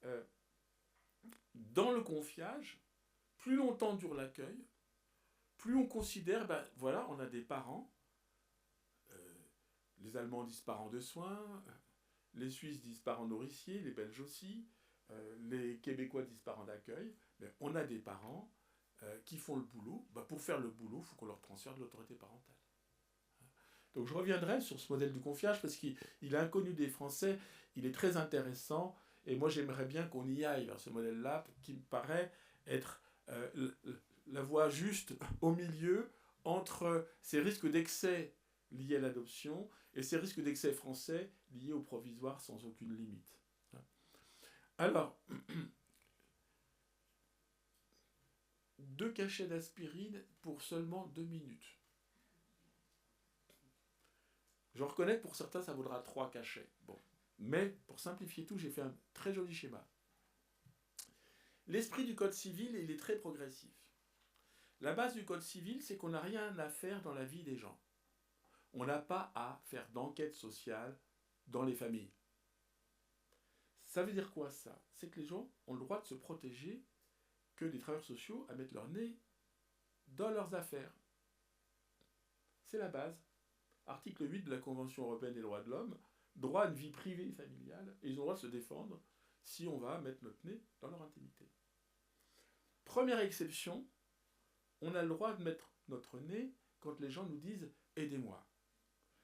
nous. Dans le confiage, plus longtemps dure l'accueil, plus on considère, voilà, on a des parents, les Allemands disent parents de soins, les Suisses disent parents nourriciers, les Belges aussi, les Québécois disent parents d'accueil, mais on a des parents qui font le boulot. Pour faire le boulot, il faut qu'on leur transfère de l'autorité parentale. Donc je reviendrai sur ce modèle du confiage parce qu'il est inconnu des Français, il est très intéressant, et moi j'aimerais bien qu'on y aille vers ce modèle-là qui me paraît être la voie juste au milieu entre ces risques d'excès liés à l'adoption et ces risques d'excès français liés au provisoire sans aucune limite. Alors, 2 cachets d'aspirine pour seulement 2 minutes. Je reconnais que pour certains, ça vaudra 3 cachets. Bon. Mais, pour simplifier tout, j'ai fait un très joli schéma. L'esprit du Code civil, il est très progressif. La base du Code civil, c'est qu'on n'a rien à faire dans la vie des gens. On n'a pas à faire d'enquête sociale dans les familles. Ça veut dire quoi ça? C'est que les gens ont le droit de se protéger que les travailleurs sociaux à mettre leur nez dans leurs affaires. C'est la base. Article 8 de la Convention européenne des droits de l'homme, droit à une vie privée et familiale, et ils ont le droit de se défendre si on va mettre notre nez dans leur intimité. Première exception, on a le droit de mettre notre nez quand les gens nous disent « aidez-moi ».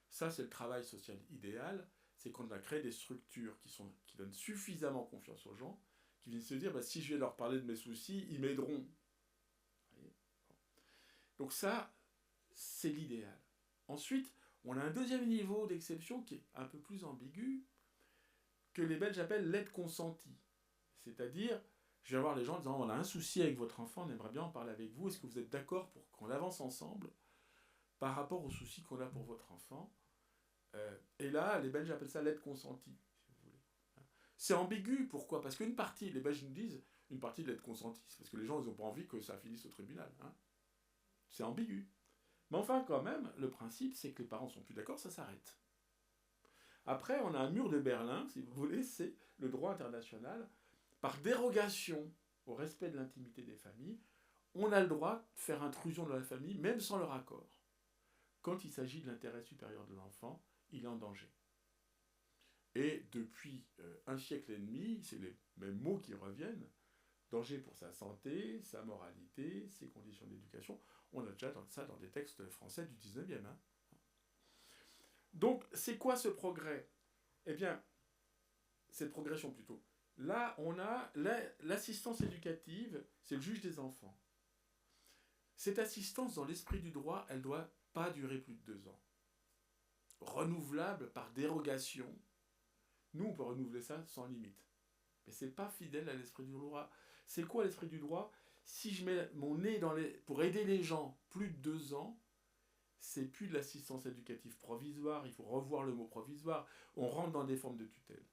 Ça, c'est le travail social idéal, c'est qu'on a créé des structures qui donnent suffisamment confiance aux gens, qui viennent se dire si je vais leur parler de mes soucis, ils m'aideront. Donc ça, c'est l'idéal. Ensuite, on a un deuxième niveau d'exception qui est un peu plus ambigu, que les Belges appellent l'aide consentie. C'est-à-dire, je vais voir les gens en disant on a un souci avec votre enfant, on aimerait bien en parler avec vous, est-ce que vous êtes d'accord pour qu'on avance ensemble par rapport aux soucis qu'on a pour votre enfant? Et là, les Belges appellent ça l'aide consentie, si vous voulez. C'est ambigu, pourquoi? Parce qu'une partie, les Belges nous disent, une partie de l'aide consentie, c'est parce que les gens n'ont pas envie que ça finisse au tribunal. C'est ambigu. Mais enfin, quand même, le principe, c'est que les parents ne sont plus d'accord, ça s'arrête. Après, on a un mur de Berlin, si vous voulez, c'est le droit international. Par dérogation au respect de l'intimité des familles, on a le droit de faire intrusion dans la famille, même sans leur accord. Quand il s'agit de l'intérêt supérieur de l'enfant, il est en danger. Et depuis un siècle et demi, c'est les mêmes mots qui reviennent. Danger pour sa santé, sa moralité, ses conditions d'éducation. On a déjà ça dans des textes français du 19e. Hein. Donc, c'est quoi ce progrès? Eh bien, cette progression plutôt. Là, on a l'assistance éducative, c'est le juge des enfants. Cette assistance, dans l'esprit du droit, elle ne doit pas durer plus de 2 ans. Renouvelable par dérogation. Nous, on peut renouveler ça sans limite. Mais ce n'est pas fidèle à l'esprit du droit. C'est quoi l'esprit du droit? Si je mets mon nez pour aider les gens plus de 2 ans, c'est plus de l'assistance éducative provisoire, il faut revoir le mot provisoire, on rentre dans des formes de tutelle.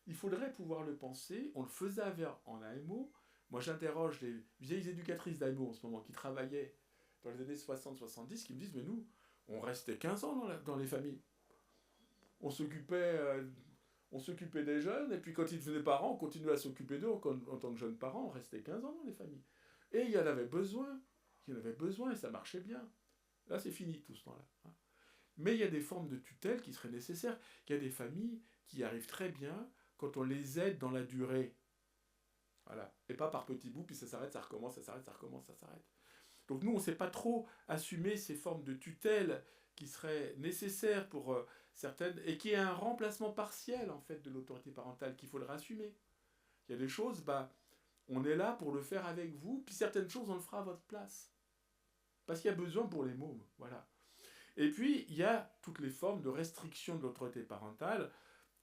Il faudrait pouvoir le penser, on le faisait en AMO. Moi, j'interroge les vieilles éducatrices d'AMO en ce moment qui travaillaient dans les années 60-70, qui me disent, mais nous, on restait 15 ans dans les familles. On s'occupait des jeunes, et puis quand ils devenaient parents, on continuait à s'occuper d'eux en tant que jeunes parents, on restait 15 ans dans les familles. Et il y en avait besoin, et ça marchait bien. Là, c'est fini tout ce temps-là. Mais il y a des formes de tutelle qui seraient nécessaires. Il y a des familles qui arrivent très bien quand on les aide dans la durée. Voilà. Et pas par petits bouts, puis ça s'arrête, ça recommence, ça s'arrête, ça recommence, ça s'arrête. Donc nous, on ne sait pas trop assumer ces formes de tutelle qui seraient nécessaires pour certaines, et qui est un remplacement partiel, en fait, de l'autorité parentale qu'il faudra assumer. Il y a des choses, on est là pour le faire avec vous, puis certaines choses, on le fera à votre place. Parce qu'il y a besoin pour les mômes, voilà. Et puis, il y a toutes les formes de restriction de l'autorité parentale,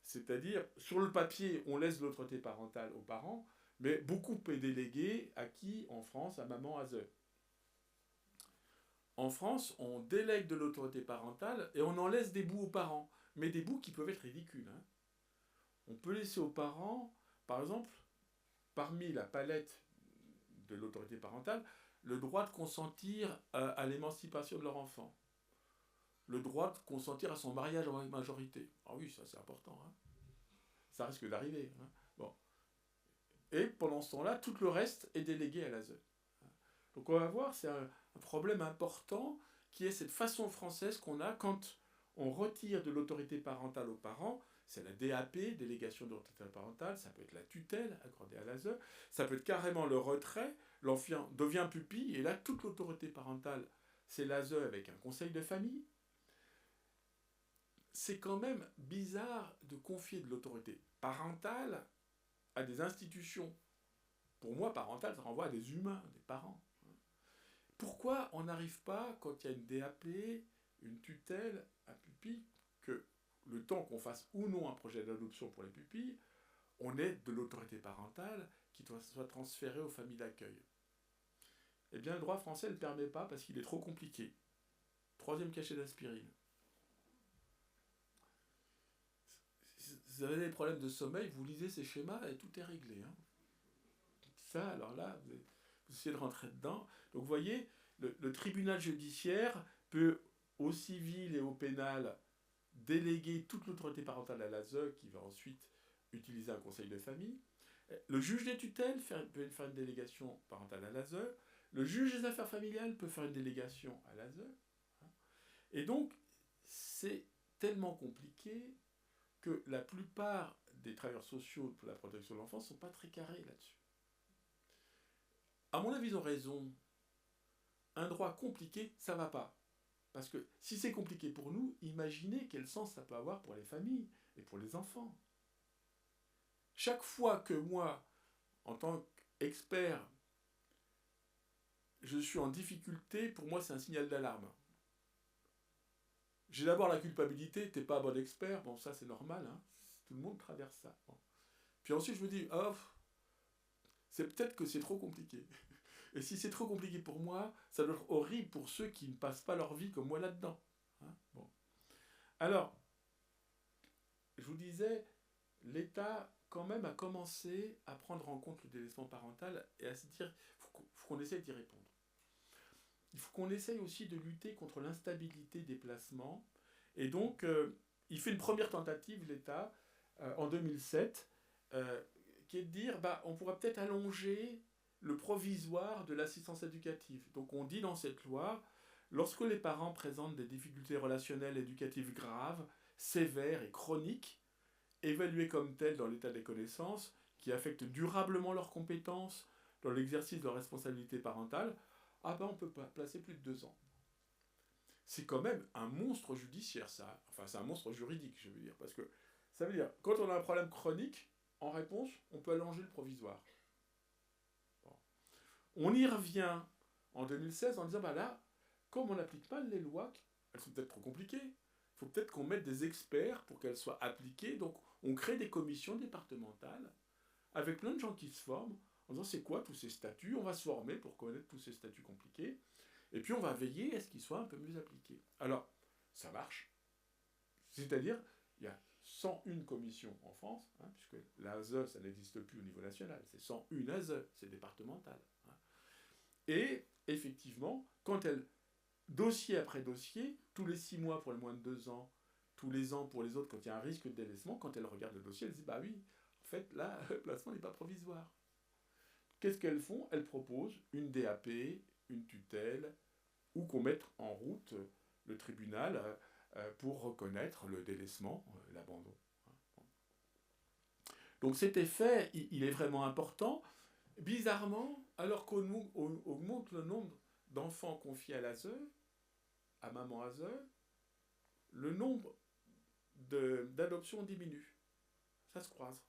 c'est-à-dire, sur le papier, on laisse l'autorité parentale aux parents, mais beaucoup est délégué à qui, en France? À maman, à eux. En France, on délègue de l'autorité parentale et on en laisse des bouts aux parents, mais des bouts qui peuvent être ridicules. Hein. On peut laisser aux parents, par exemple, parmi la palette de l'autorité parentale, le droit de consentir à l'émancipation de leur enfant. Le droit de consentir à son mariage en majorité. Ah oui, ça c'est important. Hein. Ça risque d'arriver. Hein. Bon. Et pendant ce temps-là, tout le reste est délégué à l'ASE. Donc on va voir, c'est un problème important qui est cette façon française qu'on a quand on retire de l'autorité parentale aux parents. C'est la DAP, délégation d'autorité parentale, ça peut être la tutelle accordée à l'ASE, ça peut être carrément le retrait, l'enfant devient pupille, et là, toute l'autorité parentale, c'est l'ASE avec un conseil de famille. C'est quand même bizarre de confier de l'autorité parentale à des institutions. Pour moi, parentale, ça renvoie à des humains, des parents. Pourquoi on n'arrive pas, quand il y a une DAP, une tutelle, un pupille, que le temps qu'on fasse ou non un projet d'adoption pour les pupilles, on ait de l'autorité parentale qui soit transférée aux familles d'accueil? Eh bien, le droit français ne le permet pas parce qu'il est trop compliqué. 3e cachet d'aspirine. Si vous avez des problèmes de sommeil, vous lisez ces schémas et tout est réglé. Hein. Ça, alors là, vous essayez de rentrer dedans. Donc vous voyez, le tribunal judiciaire peut, au civil et au pénal, déléguer toute l'autorité parentale à l'ASE, qui va ensuite utiliser un conseil de famille. Le juge des tutelles peut faire une délégation parentale à l'ASE. Le juge des affaires familiales peut faire une délégation à l'ASE. Et donc, c'est tellement compliqué que la plupart des travailleurs sociaux pour la protection de l'enfance ne sont pas très carrés là-dessus. À mon avis, ils ont raison. Un droit compliqué, ça ne va pas. Parce que si c'est compliqué pour nous, imaginez quel sens ça peut avoir pour les familles et pour les enfants. Chaque fois que moi, en tant qu'expert, je suis en difficulté, pour moi c'est un signal d'alarme. J'ai d'abord la culpabilité, t'es pas un bon expert, bon ça c'est normal, hein. Tout le monde traverse ça. Bon. Puis ensuite je me dis, oh, c'est peut-être que c'est trop compliqué. Et si c'est trop compliqué pour moi, ça doit être horrible pour ceux qui ne passent pas leur vie comme moi là-dedans. Hein, bon. Alors, je vous disais, l'État quand même a commencé à prendre en compte le délaissement parental et à se dire, il faut qu'on essaye d'y répondre. Il faut qu'on essaye aussi de lutter contre l'instabilité des placements. Et donc, il fait une première tentative, l'État, en 2007, qui est de dire, on pourra peut-être allonger le provisoire de l'assistance éducative. Donc on dit dans cette loi, lorsque les parents présentent des difficultés relationnelles éducatives graves, sévères et chroniques, évaluées comme telles dans l'état des connaissances, qui affectent durablement leurs compétences dans l'exercice de leur responsabilité parentale, ah ben on peut pas placer plus de 2 ans. C'est quand même un monstre judiciaire, ça. Enfin, c'est un monstre juridique, je veux dire. Parce que ça veut dire, quand on a un problème chronique, en réponse, on peut allonger le provisoire. Bon. On y revient en 2016 en disant, bah là, comme on n'applique pas les lois, elles sont peut-être trop compliquées. Il faut peut-être qu'on mette des experts pour qu'elles soient appliquées. Donc, on crée des commissions départementales avec plein de gens qui se forment en disant, c'est quoi tous ces statuts? On va se former pour connaître tous ces statuts compliqués. Et puis on va veiller à ce qu'ils soient un peu mieux appliqués. Alors, ça marche. C'est-à-dire, il y a 101 commissions en France, hein, puisque l'ASE, ça n'existe plus au niveau national, c'est 101 ASE, c'est départemental. Hein. Et effectivement, quand elles, dossier après dossier, tous les 6 mois pour les moins de 2 ans, tous les ans pour les autres, quand il y a un risque de délaissement, quand elles regardent le dossier, elles disent, bah oui, en fait, là, le placement n'est pas provisoire. Qu'est-ce qu'elles font? Elles proposent une DAP, une tutelle, ou qu'on mette en route le tribunal pour reconnaître le délaissement, l'abandon. Donc cet effet, il est vraiment important. Bizarrement, alors qu'on augmente le nombre d'enfants confiés à l'ASE, à maman ASE, le nombre d'adoptions diminue. Ça se croise.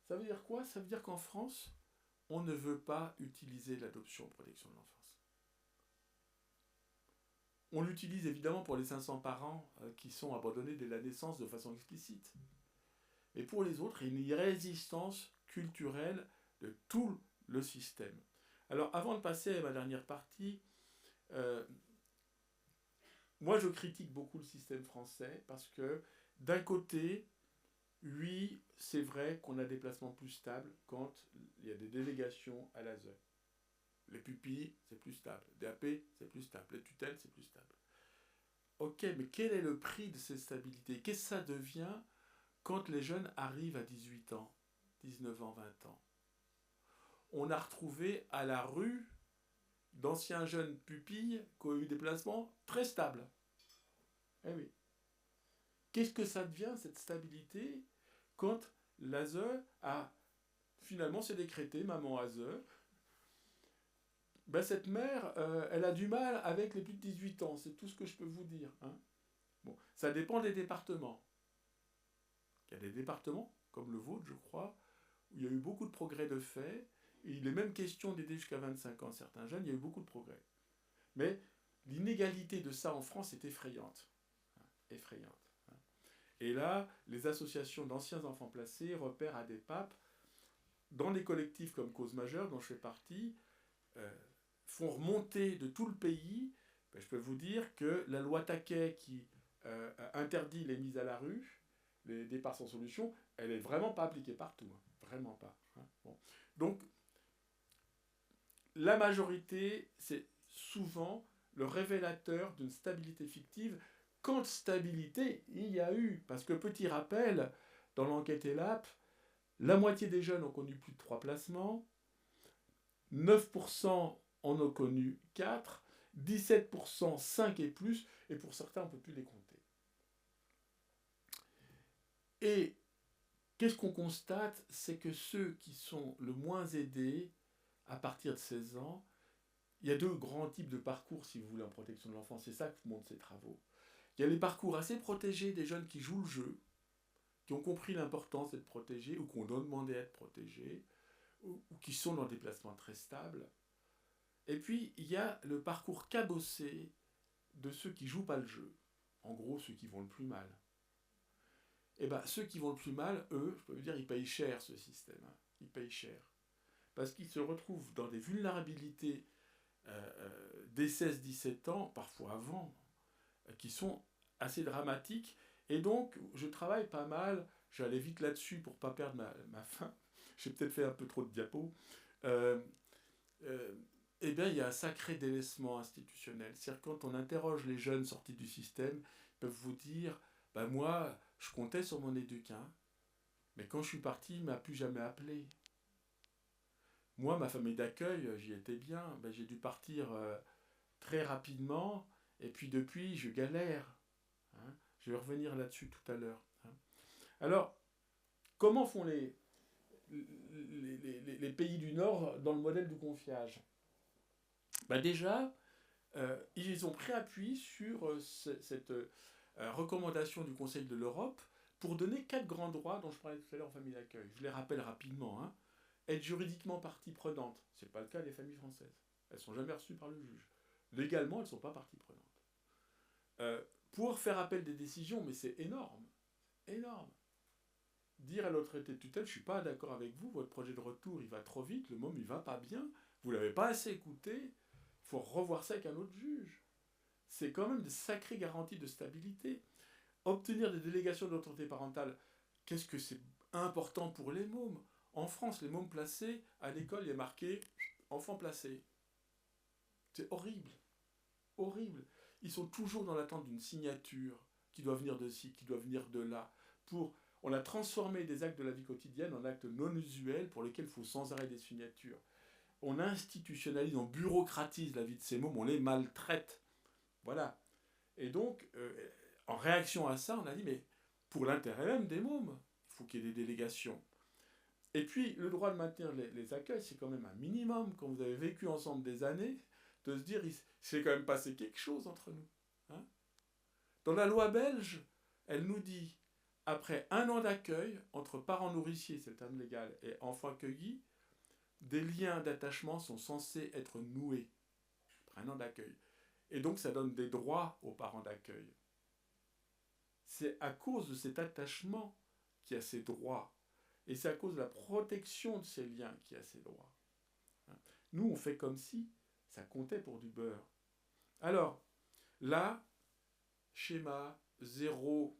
Ça veut dire quoi? Ça veut dire qu'en France, on ne veut pas utiliser l'adoption en protection de l'enfance. On l'utilise évidemment pour les 500 parents qui sont abandonnés dès la naissance de façon explicite. Mais pour les autres, il y a une résistance culturelle de tout le système. Alors, avant de passer à ma dernière partie, moi je critique beaucoup le système français parce que, d'un côté, oui, c'est vrai qu'on a des placements plus stables quand il y a des délégations à l'ASE. Les pupilles, c'est plus stable. DAP, c'est plus stable. Les tutelles, c'est plus stable. Ok, mais quel est le prix de cette stabilité? Qu'est-ce que ça devient quand les jeunes arrivent à 18 ans, 19 ans, 20 ans? On a retrouvé à la rue d'anciens jeunes pupilles qui ont eu des placements très stables. Eh oui. Qu'est-ce que ça devient, cette stabilité, quand l'ASE a finalement s'est décrété, maman ASE, ben cette mère, elle a du mal avec les plus de 18 ans, c'est tout ce que je peux vous dire. Hein. Bon, ça dépend des départements. Il y a des départements, comme le vôtre, je crois, où il y a eu beaucoup de progrès de fait, et il est même question d'aider jusqu'à 25 ans certains jeunes, il y a eu beaucoup de progrès. Mais l'inégalité de ça en France est effrayante. Hein, effrayante. Hein. Et là, les associations d'anciens enfants placés repèrent à des papes, dans des collectifs comme Cause Majeure, dont je fais partie, font remonter de tout le pays, ben, je peux vous dire que la loi Taquet qui interdit les mises à la rue, les départs sans solution, elle n'est vraiment pas appliquée partout. Hein. Vraiment pas. Hein. Bon. Donc, la majorité, c'est souvent le révélateur d'une stabilité fictive. Quand stabilité, il y a eu. Parce que, petit rappel, dans l'enquête ELAP, la moitié des jeunes ont connu plus de 3 placements, 9% en ont connu 4, 17% 5 et plus, et pour certains, on ne peut plus les compter. Et qu'est-ce qu'on constate? C'est que ceux qui sont le moins aidés, à partir de 16 ans, il y a 2 grands types de parcours, si vous voulez, en protection de l'enfance. C'est ça que montrent ces travaux. Il y a les parcours assez protégés des jeunes qui jouent le jeu, qui ont compris l'importance d'être protégés, ou qu'on doit demander à être protégés, ou qui sont dans des placements très stables. Et puis, il y a le parcours cabossé de ceux qui ne jouent pas le jeu. En gros, ceux qui vont le plus mal. Et bien, ceux qui vont le plus mal, eux, je peux vous dire, ils payent cher ce système. Hein. Ils payent cher. Parce qu'ils se retrouvent dans des vulnérabilités dès 16-17 ans, parfois avant, qui sont assez dramatiques. Et donc, je travaille pas mal, j'allais vite là-dessus pour ne pas perdre ma fin. J'ai peut-être fait un peu trop de diapos. Eh bien, il y a un sacré délaissement institutionnel. C'est-à-dire quand on interroge les jeunes sortis du système, ils peuvent vous dire ben moi, je comptais sur mon éduquin, mais quand je suis parti, il ne m'a plus jamais appelé. Moi, ma famille d'accueil, j'y étais bien. Ben, j'ai dû partir très rapidement. Et puis depuis, je galère. Hein. Je vais revenir là-dessus tout à l'heure. Hein. Alors, comment font les pays du Nord dans le modèle du confiage? Ben déjà, ils ont pris appui sur cette recommandation du Conseil de l'Europe pour donner 4 grands droits dont je parlais tout à l'heure en famille d'accueil. Je les rappelle rapidement. Hein. Être juridiquement partie prenante. Ce n'est pas le cas des familles françaises. Elles ne sont jamais reçues par le juge. Légalement, elles ne sont pas partie prenante. Pouvoir faire appel des décisions, mais c'est énorme. Énorme. Dire à l'autorité de tutelle, je ne suis pas d'accord avec vous, votre projet de retour, il va trop vite, le môme, il ne va pas bien, vous ne l'avez pas assez écouté, il faut revoir ça avec un autre juge. C'est quand même de sacrées garanties de stabilité. Obtenir des délégations d'autorité parentale, qu'est-ce que c'est important pour les mômes? En France, les mômes placés, à l'école, il y a marqué « enfant placé ». C'est horrible. Horrible. Ils sont toujours dans l'attente d'une signature qui doit venir de ci, qui doit venir de là. On a transformé des actes de la vie quotidienne en actes non usuels pour lesquels il faut sans arrêt des signatures. On institutionnalise, on bureaucratise la vie de ces mômes, on les maltraite. Voilà. Et donc, en réaction à ça, on a dit, mais pour l'intérêt même des mômes, il faut qu'il y ait des délégations. Et puis, le droit de maintenir les accueils, c'est quand même un minimum, quand vous avez vécu ensemble des années, de se dire, il s'est quand même passé quelque chose entre nous. Hein. Dans la loi belge, elle nous dit, après 1 an d'accueil, entre parents nourriciers, c'est le terme légal, et enfants accueillis, des liens d'attachement sont censés être noués, après 1 an d'accueil. Et donc, ça donne des droits aux parents d'accueil. C'est à cause de cet attachement qu'il y a ces droits. Et c'est à cause de la protection de ces liens qu'il y a ces droits. Nous, on fait comme si ça comptait pour du beurre. Alors, là, schéma, zéro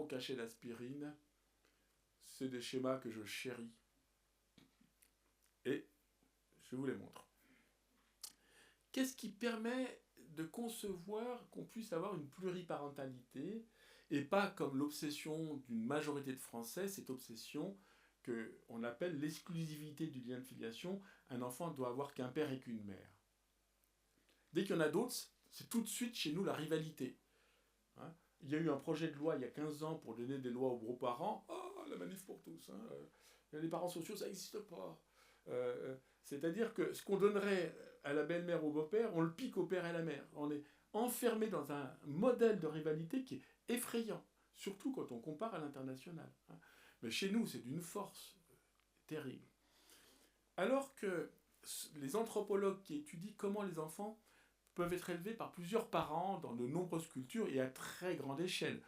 cachet d'aspirine, c'est des schémas que je chéris. Et je vous les montre. Qu'est-ce qui permet de concevoir qu'on puisse avoir une pluriparentalité et pas comme l'obsession d'une majorité de Français, cette obsession qu'on appelle l'exclusivité du lien de filiation, un enfant ne doit avoir qu'un père et qu'une mère. Dès qu'il y en a d'autres, c'est tout de suite chez nous la rivalité. Hein. Il y a eu un projet de loi il y a 15 ans pour donner des lois aux beaux-parents. Oh, la manif pour tous. Hein. Les parents sociaux, ça n'existe pas. C'est-à-dire que ce qu'on donnerait à la belle-mère ou au beau-père, on le pique au père et à la mère. On est enfermé dans un modèle de rivalité qui est effrayant, surtout quand on compare à l'international. Hein. Mais chez nous, c'est d'une force terrible. Alors que les anthropologues qui étudient comment les enfants peuvent être élevés par plusieurs parents dans de nombreuses cultures et à très grande échelle.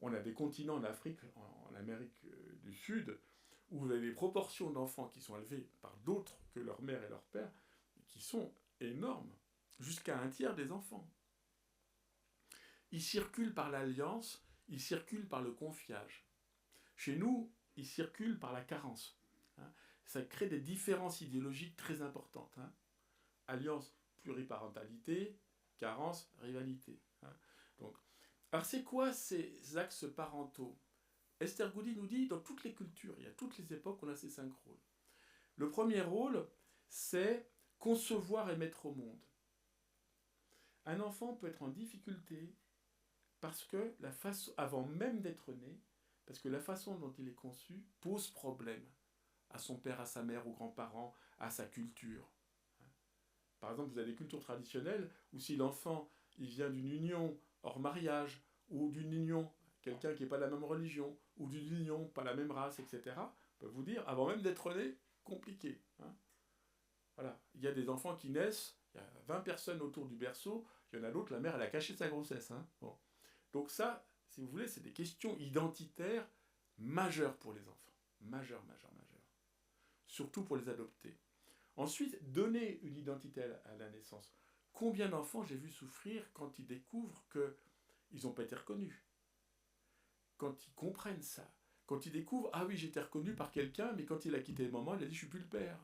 On a des continents en Afrique, en Amérique du Sud, où vous avez des proportions d'enfants qui sont élevés par d'autres que leur mère et leur père, qui sont énormes, jusqu'à 1/3 des enfants. Ils circulent par l'alliance, ils circulent par le confiage. Chez nous, ils circulent par la carence. Hein. Ça crée des différences idéologiques très importantes. Hein. Alliance, pluriparentalité, carence, rivalité. Hein. Donc, alors c'est quoi ces axes parentaux? Esther Goudy nous dit, dans toutes les cultures, il y a toutes les époques, on a ces 5 rôles. Le premier rôle, c'est concevoir et mettre au monde. Un enfant peut être en difficulté parce que avant même d'être né, parce que la façon dont il est conçu pose problème à son père, à sa mère, aux grands-parents, à sa culture. Par exemple, vous avez des cultures traditionnelles où si l'enfant il vient d'une union hors mariage, ou d'une union, quelqu'un qui n'est pas de la même religion, ou d'une union, pas la même race, etc., on peut vous dire, avant même d'être né, compliqué. Hein. Voilà. Il y a des enfants qui naissent, il y a 20 personnes autour du berceau, il y en a d'autres, la mère, elle a caché sa grossesse. Hein. Bon. Donc ça, si vous voulez, c'est des questions identitaires majeures pour les enfants. Majeures. Surtout pour les adopter. Ensuite, donner une identité à la naissance. Combien d'enfants j'ai vu souffrir quand ils découvrent qu'ils n'ont pas été reconnus? Quand ils comprennent ça. Quand ils découvrent, ah oui, j'ai été reconnu par quelqu'un, mais quand il a quitté maman, il a dit, je suis plus le père.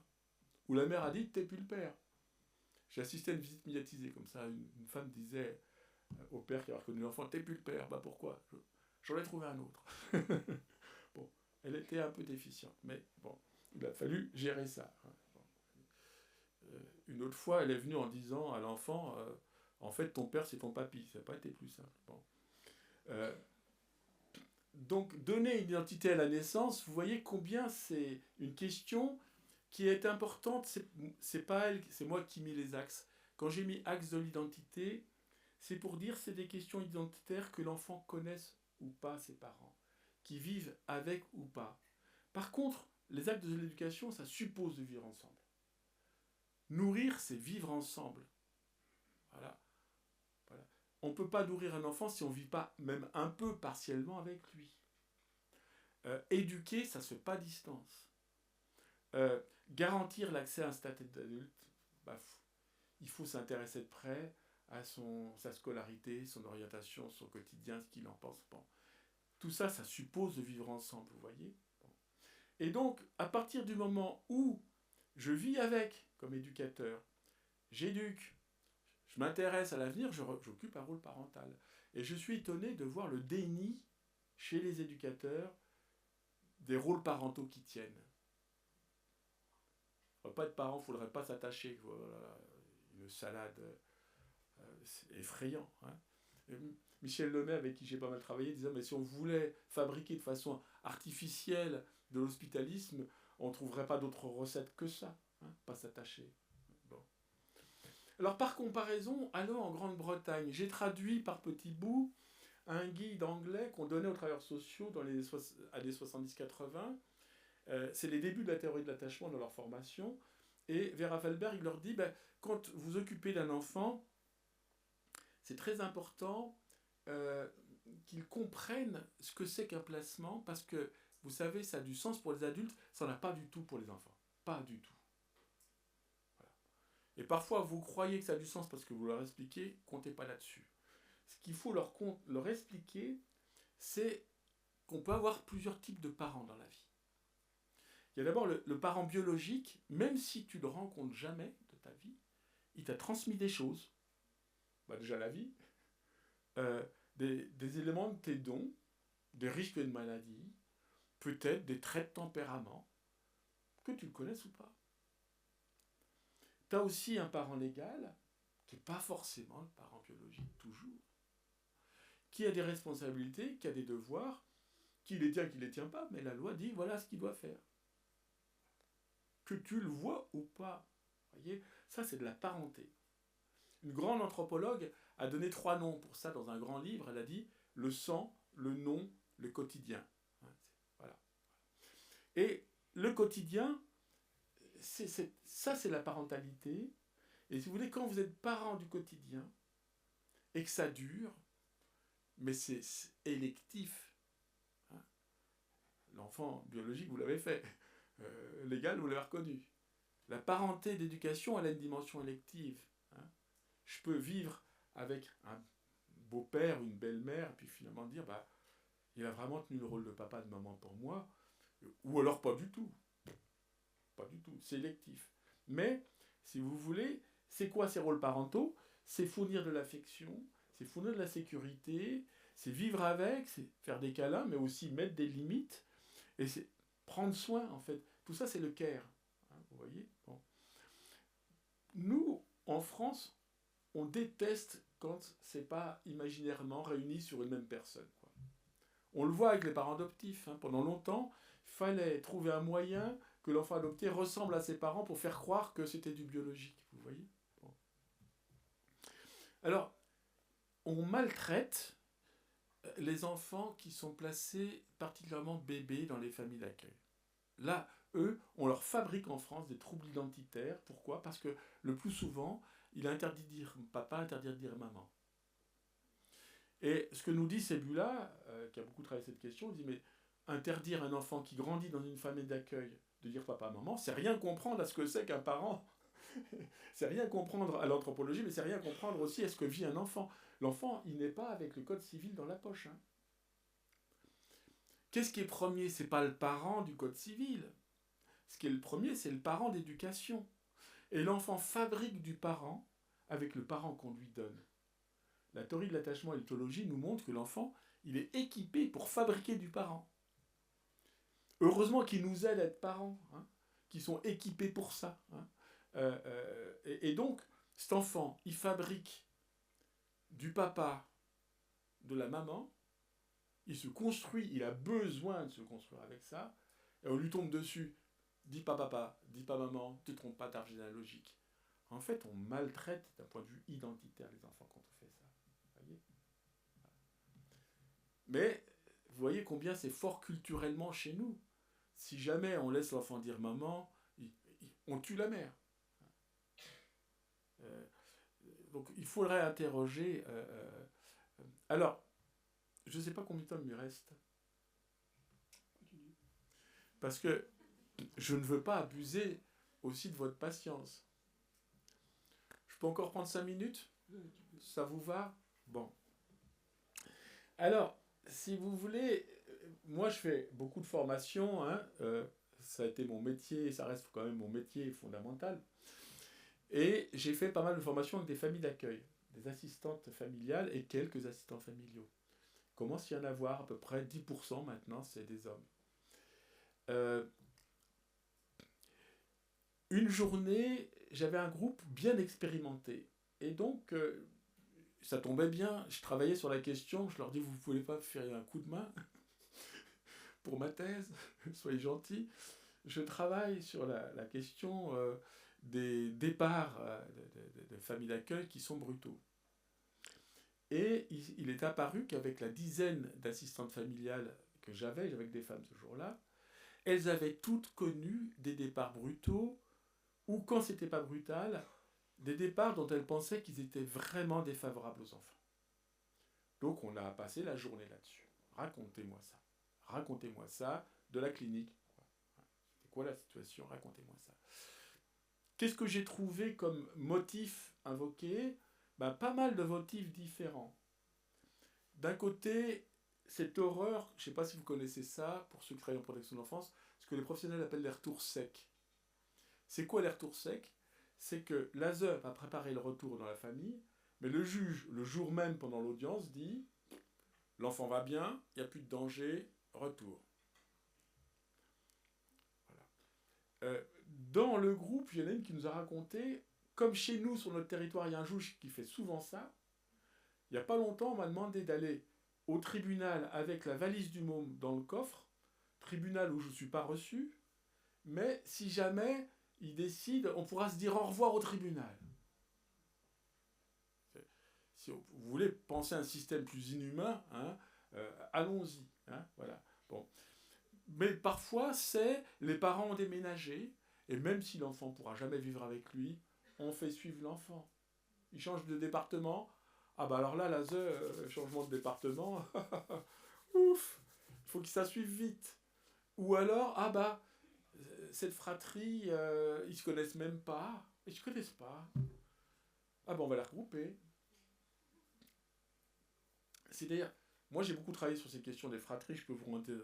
Ou la mère a dit, t'es plus le père. J'ai assisté à une visite médiatisée comme ça. Une femme disait au père qui a reconnu l'enfant, t'es plus le père. Bah pourquoi? J'en ai trouvé un autre. Bon, elle était un peu déficiente, mais bon. il a fallu gérer ça. Une autre fois, elle est venue en disant à l'enfant, en fait, ton père, c'est ton papy. Ça n'a pas été plus simple. Bon. Donc, donner une identité à la naissance, vous voyez combien c'est une question qui est importante. C'est pas elle, c'est moi qui mis les axes. Quand j'ai mis axe de l'identité, c'est pour dire c'est des questions identitaires que l'enfant connaisse ou pas ses parents, qui vivent avec ou pas. Par contre, les actes de l'éducation, ça suppose de vivre ensemble. Nourrir, c'est vivre ensemble. Voilà. On ne peut pas nourrir un enfant si on ne vit pas même un peu partiellement avec lui. Éduquer, ça ne se fait pas à distance. Garantir l'accès à un statut d'adulte, il faut s'intéresser de près à sa scolarité, son orientation, son quotidien, ce qu'il en pense. Bon. Tout ça, ça suppose de vivre ensemble, vous voyez. Bon. Et donc, à partir du moment où je vis avec, comme éducateur, j'éduque, je m'intéresse à l'avenir, j'occupe un rôle parental. Et je suis étonné de voir le déni chez les éducateurs des rôles parentaux qui tiennent. Il ne faudrait pas être parent, il ne faudrait pas s'attacher. Voilà, une salade, c'est effrayant. Hein. Michel Lemay, avec qui j'ai pas mal travaillé, disait mais si on voulait fabriquer de façon artificielle de l'hospitalisme, on ne trouverait pas d'autres recettes que ça. Hein, pas s'attacher. Bon. Alors par comparaison, allons en Grande-Bretagne. J'ai traduit par petits bouts un guide anglais qu'on donnait aux travailleurs sociaux dans les années 70-80. C'est les débuts de la théorie de l'attachement dans leur formation. Et Vera Felberg leur dit, quand vous occupez d'un enfant, c'est très important qu'ils comprennent ce que c'est qu'un placement, parce que, vous savez, ça a du sens pour les adultes, ça n'en a pas du tout pour les enfants. Pas du tout. Voilà. Et parfois, vous croyez que ça a du sens parce que vous leur expliquez, comptez pas là-dessus. Ce qu'il faut leur expliquer, c'est qu'on peut avoir plusieurs types de parents dans la vie. Il y a d'abord le parent biologique, même si tu ne le rencontres jamais de ta vie, il t'a transmis des choses. Déjà la vie, des éléments de tes dons, des risques de maladie, peut-être des traits de tempérament, que tu le connaisses ou pas. Tu as aussi un parent légal, qui n'est pas forcément le parent biologique, toujours, qui a des responsabilités, qui a des devoirs, qui les tient, qui ne les tient pas, mais la loi dit voilà ce qu'il doit faire. Que tu le vois ou pas. Vous voyez, ça c'est de la parenté. Une grande anthropologue a donné 3 noms pour ça dans un grand livre. Elle a dit le sang, le nom, le quotidien. Voilà. Et le quotidien, ça c'est la parentalité. Et si vous voulez, quand vous êtes parent du quotidien et que ça dure, mais c'est électif. Hein. L'enfant biologique, vous l'avez fait. Légal, vous l'avez reconnu. La parenté d'éducation, elle a une dimension élective. Hein. Je peux vivre avec un beau-père ou une belle-mère, et puis finalement dire, il a vraiment tenu le rôle de papa, de maman pour moi, ou alors pas du tout. Pas du tout, c'est électif. Mais, si vous voulez, c'est quoi ces rôles parentaux? C'est fournir de l'affection, c'est fournir de la sécurité, c'est vivre avec, c'est faire des câlins, mais aussi mettre des limites, et c'est prendre soin, en fait. Tout ça, c'est le care. Hein, vous voyez bon. Nous, en France, on déteste quand c'est pas imaginairement réuni sur une même personne. Quoi. On le voit avec les parents adoptifs. Hein. Pendant longtemps, il fallait trouver un moyen que l'enfant adopté ressemble à ses parents pour faire croire que c'était du biologique. Vous voyez bon. Alors, on maltraite les enfants qui sont placés particulièrement bébés dans les familles d'accueil. Là, eux, on leur fabrique en France des troubles identitaires. Pourquoi ? Parce que le plus souvent, il est interdit de dire papa, interdit de dire maman. Et ce que nous dit Sebula, qui a beaucoup travaillé cette question, il dit mais interdire à un enfant qui grandit dans une famille d'accueil de dire papa, maman, c'est rien comprendre à ce que c'est qu'un parent. C'est rien comprendre à l'anthropologie, mais c'est rien comprendre aussi à ce que vit un enfant. L'enfant, il n'est pas avec le code civil dans la poche. Hein. Qu'est-ce qui est premier ? Ce n'est pas le parent du code civil. Ce qui est le premier, c'est le parent d'éducation. Et l'enfant fabrique du parent avec le parent qu'on lui donne. La théorie de l'attachement et l'éthologie nous montre que l'enfant, il est équipé pour fabriquer du parent. Heureusement qu'il nous aide à être parents. Hein. qui sont équipés pour ça. Hein. Et donc, cet enfant, il fabrique du papa, de la maman, il se construit, il a besoin de se construire avec ça, et on lui tombe dessus. Dis pas papa, dis pas maman, ne te trompe pas d'arbre généalogique. En fait, on maltraite d'un point de vue identitaire les enfants quand on fait ça. Voyez ? Mais vous voyez combien c'est fort culturellement chez nous. Si jamais on laisse l'enfant dire maman, on tue la mère. Donc il faudrait interroger. Alors, je ne sais pas combien de temps il me reste. Parce que je ne veux pas abuser aussi de votre patience. Je peux encore prendre 5 minutes ? Ça vous va ? Bon. Alors, si vous voulez, moi je fais beaucoup de formations, hein, ça a été mon métier, ça reste quand même mon métier fondamental. Et j'ai fait pas mal de formations avec des familles d'accueil, des assistantes familiales et quelques assistants familiaux. Il commence à y en avoir à peu près 10% maintenant, c'est des hommes. Une journée, j'avais un groupe bien expérimenté. Et donc, ça tombait bien, je travaillais sur la question, je leur dis, vous ne pouvez pas me faire un coup de main pour ma thèse, soyez gentils. Je travaille sur la question des départs de familles d'accueil qui sont brutaux. Et il est apparu qu'avec la dizaine d'assistantes familiales que j'avais avec des femmes ce jour-là, elles avaient toutes connu des départs brutaux, ou quand c'était pas brutal, des départs dont elles pensaient qu'ils étaient vraiment défavorables aux enfants. Donc on a passé la journée là-dessus. Racontez-moi ça de la clinique. C'est quoi la situation ? Racontez-moi ça. Qu'est-ce que j'ai trouvé comme motif invoqué ? Pas mal de motifs différents. D'un côté, cette horreur, je ne sais pas si vous connaissez ça, pour ceux qui travaillent en protection de l'enfance, ce que les professionnels appellent les retours secs. C'est quoi les retours secs ? C'est que l'ASE va préparer le retour dans la famille, mais le juge, le jour même pendant l'audience, dit « L'enfant va bien, il n'y a plus de danger, retour ». Voilà. Dans le groupe, il y en a une qui nous a raconté, comme chez nous, sur notre territoire, il y a un juge qui fait souvent ça. Il n'y a pas longtemps, on m'a demandé d'aller au tribunal avec la valise du môme dans le coffre, tribunal où je ne suis pas reçu, mais si jamais il décide, on pourra se dire au revoir au tribunal. Si vous voulez penser à un système plus inhumain, hein, allons-y. Hein, voilà. Bon. Mais parfois, c'est les parents ont déménagé, et même si l'enfant ne pourra jamais vivre avec lui, on fait suivre l'enfant. Il change de département. Ah bah alors là, l'ASE, changement de département, ouf, il faut que ça suive vite. Ou alors, ah bah, cette fratrie, ils se connaissent même pas, ils se connaissent pas. Ah bah on va la regrouper. C'est-à-dire, moi j'ai beaucoup travaillé sur ces questions des fratries, je peux vous remonter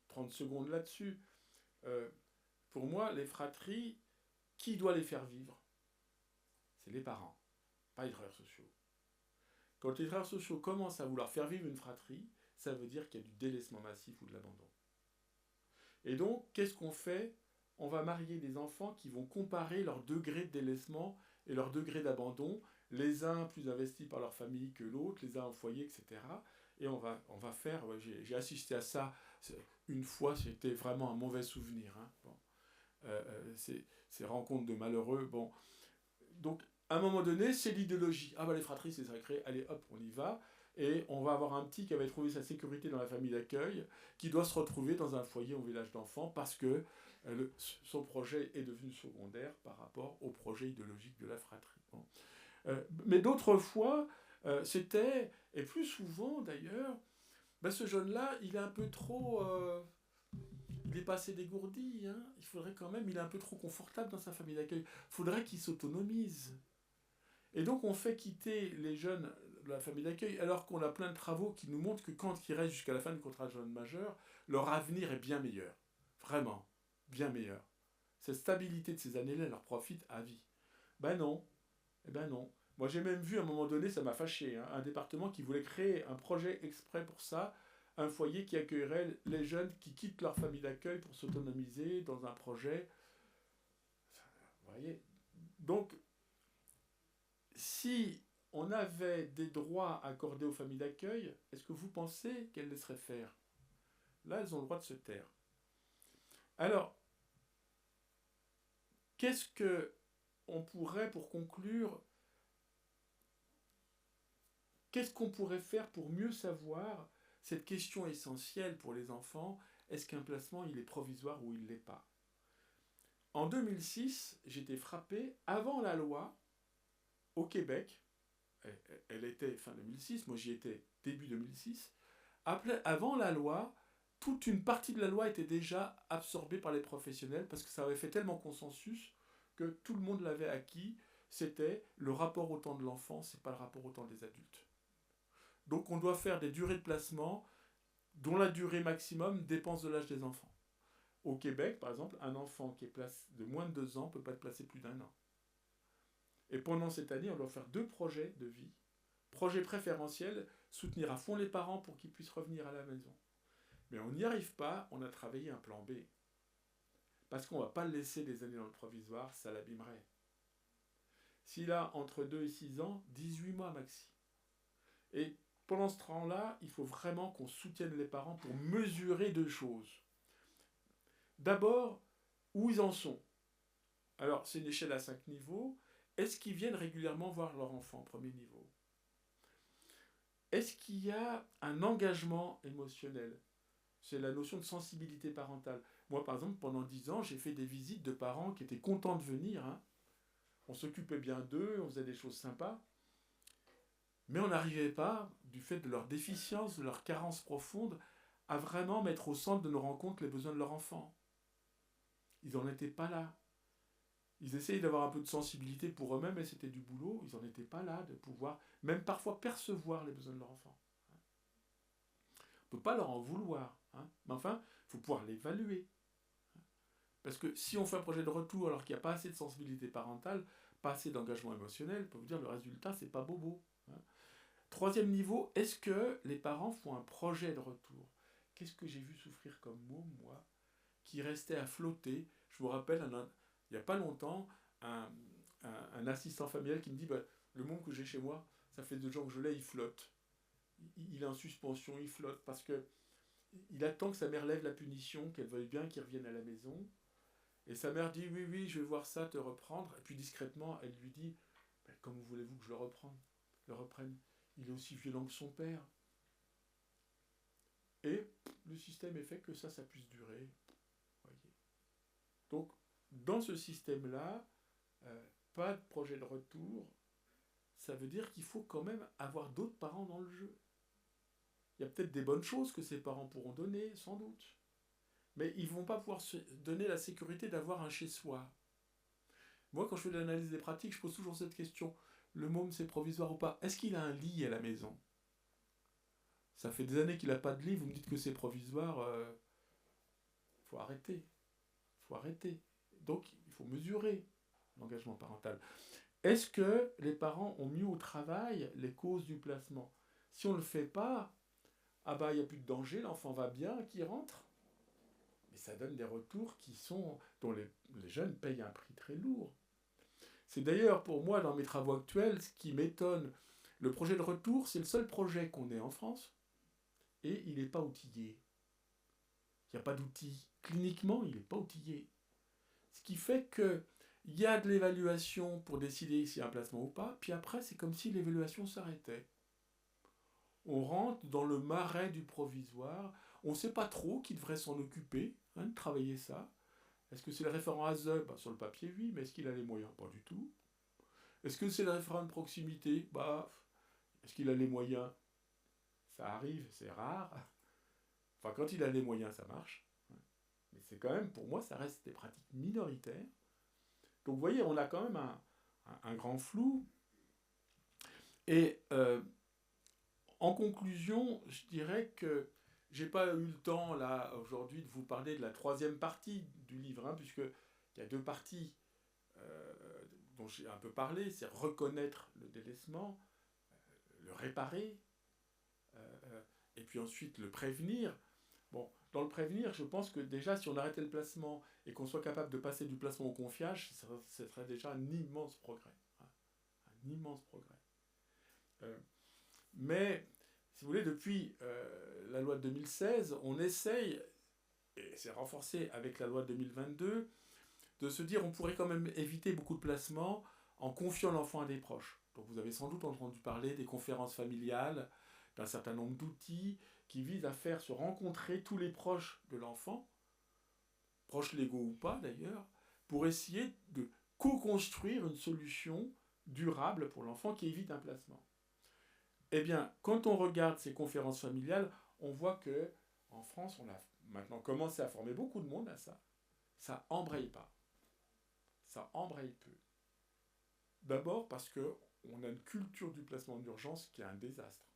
30 secondes là-dessus. Pour moi, les fratries, qui doit les faire vivre ? C'est les parents, pas les travailleurs sociaux. Quand les travailleurs sociaux commencent à vouloir faire vivre une fratrie, ça veut dire qu'il y a du délaissement massif ou de l'abandon. Et donc, qu'est-ce qu'on fait ? On va marier des enfants qui vont comparer leur degré de délaissement et leur degré d'abandon, les uns plus investis par leur famille que l'autre, les uns au foyer, etc. Et on va faire, j'ai assisté à ça une fois, c'était vraiment un mauvais souvenir. Hein. Bon. Ces rencontres de malheureux. Bon. Donc, à un moment donné, c'est l'idéologie. Ah bah les fratries, c'est sacré, allez hop, on y va. Et on va avoir un petit qui avait trouvé sa sécurité dans la famille d'accueil, qui doit se retrouver dans un foyer au village d'enfants parce que son projet est devenu secondaire par rapport au projet idéologique de la fratrie. Bon. Mais d'autres fois, c'était, et plus souvent d'ailleurs, ce jeune-là, il est un peu trop... il est pas assez dégourdi, hein. Il faudrait quand même, il est un peu trop confortable dans sa famille d'accueil. Il faudrait qu'il s'autonomise. Et donc on fait quitter les jeunes de la famille d'accueil alors qu'on a plein de travaux qui nous montrent que quand ils restent jusqu'à la fin du contrat de jeune majeur, leur avenir est bien meilleur. Vraiment, bien meilleur. Cette stabilité de ces années-là leur profite à vie. Ben non. Eh ben non. Moi j'ai même vu à un moment donné, ça m'a fâché, hein, un département qui voulait créer un projet exprès pour ça, un foyer qui accueillerait les jeunes qui quittent leur famille d'accueil pour s'autonomiser dans un projet. voyez? Donc, si on avait des droits accordés aux familles d'accueil, est-ce que vous pensez qu'elles laisseraient faire? Là, elles ont le droit de se taire. Alors, qu'est-ce que on pourrait, pour conclure, qu'est-ce qu'on pourrait faire pour mieux savoir cette question essentielle pour les enfants, est-ce qu'un placement il est provisoire ou il ne l'est pas? En 2006, j'étais frappé, avant la loi, au Québec, elle était fin 2006, moi j'y étais début 2006, avant la loi, toute une partie de la loi était déjà absorbée par les professionnels parce que ça avait fait tellement consensus que tout le monde l'avait acquis, c'était le rapport au temps de l'enfant, c'est pas le rapport au temps des adultes. Donc on doit faire des durées de placement dont la durée maximum dépend de l'âge des enfants. Au Québec, par exemple, un enfant qui est de moins de 2 ans ne peut pas être placé plus d'1 an. Et pendant cette année, on doit faire 2 projets de vie. Projet préférentiel, soutenir à fond les parents pour qu'ils puissent revenir à la maison. Mais on n'y arrive pas, on a travaillé un plan B. Parce qu'on ne va pas le laisser des années dans le provisoire, ça l'abîmerait. S'il a entre 2 et 6 ans, 18 mois maxi. Et pendant ce temps-là, il faut vraiment qu'on soutienne les parents pour mesurer 2 choses. D'abord, où ils en sont. Alors, c'est une échelle à 5 niveaux. Est-ce qu'ils viennent régulièrement voir leur enfant, premier niveau? Est-ce qu'il y a un engagement émotionnel? C'est la notion de sensibilité parentale. Moi, par exemple, pendant 10 ans, j'ai fait des visites de parents qui étaient contents de venir. On s'occupait bien d'eux, on faisait des choses sympas. Mais on n'arrivait pas, du fait de leur déficience, de leur carence profonde, à vraiment mettre au centre de nos rencontres les besoins de leur enfant. Ils n'en étaient pas là. Ils essayaient d'avoir un peu de sensibilité pour eux-mêmes, et c'était du boulot. Ils n'en étaient pas là, de pouvoir même parfois percevoir les besoins de leur enfant. On ne peut pas leur en vouloir. Mais enfin, il faut pouvoir l'évaluer. Parce que si on fait un projet de retour alors qu'il n'y a pas assez de sensibilité parentale, pas assez d'engagement émotionnel, on peut vous dire le résultat, c'est pas bobo. Troisième niveau, est-ce que les parents font un projet de retour? Qu'est-ce que j'ai vu souffrir comme môme, moi, qui restait à flotter? Je vous rappelle, il n'y a pas longtemps, un assistant familial qui me dit le môme que j'ai chez moi, ça fait 2 jours que je l'ai, il flotte. Il est en suspension, il flotte, parce que il attend que sa mère lève la punition, qu'elle veuille bien qu'il revienne à la maison. Et sa mère dit oui, je vais voir ça, te reprendre. Et puis discrètement, elle lui dit comment voulez-vous que je le reprenne? Il est aussi violent que son père. Et le système est fait que ça puisse durer. Voyez. Donc, dans ce système-là, pas de projet de retour, ça veut dire qu'il faut quand même avoir d'autres parents dans le jeu. Il y a peut-être des bonnes choses que ces parents pourront donner, sans doute. Mais ils ne vont pas pouvoir se donner la sécurité d'avoir un chez-soi. Moi, quand je fais l'analyse des pratiques, je pose toujours cette question. Le môme, c'est provisoire ou pas? Est-ce qu'il a un lit à la maison? Ça fait des années qu'il n'a pas de lit, vous me dites que c'est provisoire. Faut arrêter. Faut arrêter. Donc, il faut mesurer l'engagement parental. Est-ce que les parents ont mis au travail les causes du placement? Si on ne le fait pas, il n'y a plus de danger, l'enfant va bien, qu'il rentre. Mais ça donne des retours dont les jeunes payent un prix très lourd. C'est d'ailleurs pour moi, dans mes travaux actuels, ce qui m'étonne. Le projet de retour, c'est le seul projet qu'on ait en France, et il n'est pas outillé. Il n'y a pas d'outil. Cliniquement, il n'est pas outillé. Ce qui fait qu'il y a de l'évaluation pour décider s'il y a un placement ou pas, puis après, c'est comme si l'évaluation s'arrêtait. On rentre dans le marais du provisoire, on ne sait pas trop qui devrait s'en occuper, de travailler ça. Est-ce que c'est le référent ASE? Sur le papier, oui, mais est-ce qu'il a les moyens? Pas du tout. Est-ce que c'est le référent de proximité? Est-ce qu'il a les moyens? Ça arrive, c'est rare. Enfin, quand il a les moyens, ça marche. Mais c'est quand même, pour moi, ça reste des pratiques minoritaires. Donc, vous voyez, on a quand même un grand flou. Et en conclusion, je dirais que j'ai pas eu le temps, là, aujourd'hui, de vous parler de la 3e partie du livre, puisqu'il y a 2 parties dont j'ai un peu parlé, c'est reconnaître le délaissement, le réparer, et puis ensuite le prévenir. Bon, dans le prévenir, je pense que déjà, si on arrêtait le placement et qu'on soit capable de passer du placement au confiage, ce serait déjà un immense progrès. Hein, un immense progrès. Mais, si vous voulez, depuis la loi de 2016, on essaye, et c'est renforcé avec la loi de 2022, de se dire on pourrait quand même éviter beaucoup de placements en confiant l'enfant à des proches. Donc vous avez sans doute entendu parler des conférences familiales, d'un certain nombre d'outils qui visent à faire se rencontrer tous les proches de l'enfant, proches légaux ou pas d'ailleurs, pour essayer de co-construire une solution durable pour l'enfant qui évite un placement. Eh bien, quand on regarde ces conférences familiales, on voit que en France, on a maintenant commencé à former beaucoup de monde à ça. Ça embraye pas. Ça embraye peu. D'abord parce qu'on a une culture du placement d'urgence qui est un désastre.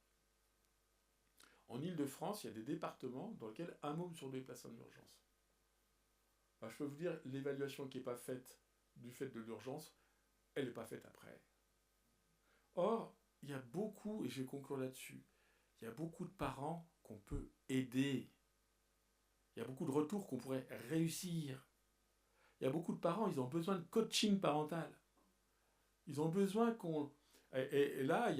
En Île-de-France, il y a des départements dans lesquels un môme sur deux est placé en urgence. Alors, je peux vous dire, l'évaluation qui n'est pas faite du fait de l'urgence, elle n'est pas faite après. Or, il y a beaucoup, et je vais conclure là-dessus, il y a beaucoup de parents qu'on peut aider. Il y a beaucoup de retours qu'on pourrait réussir. Il y a beaucoup de parents, ils ont besoin de coaching parental. Ils ont besoin qu'on... Et là,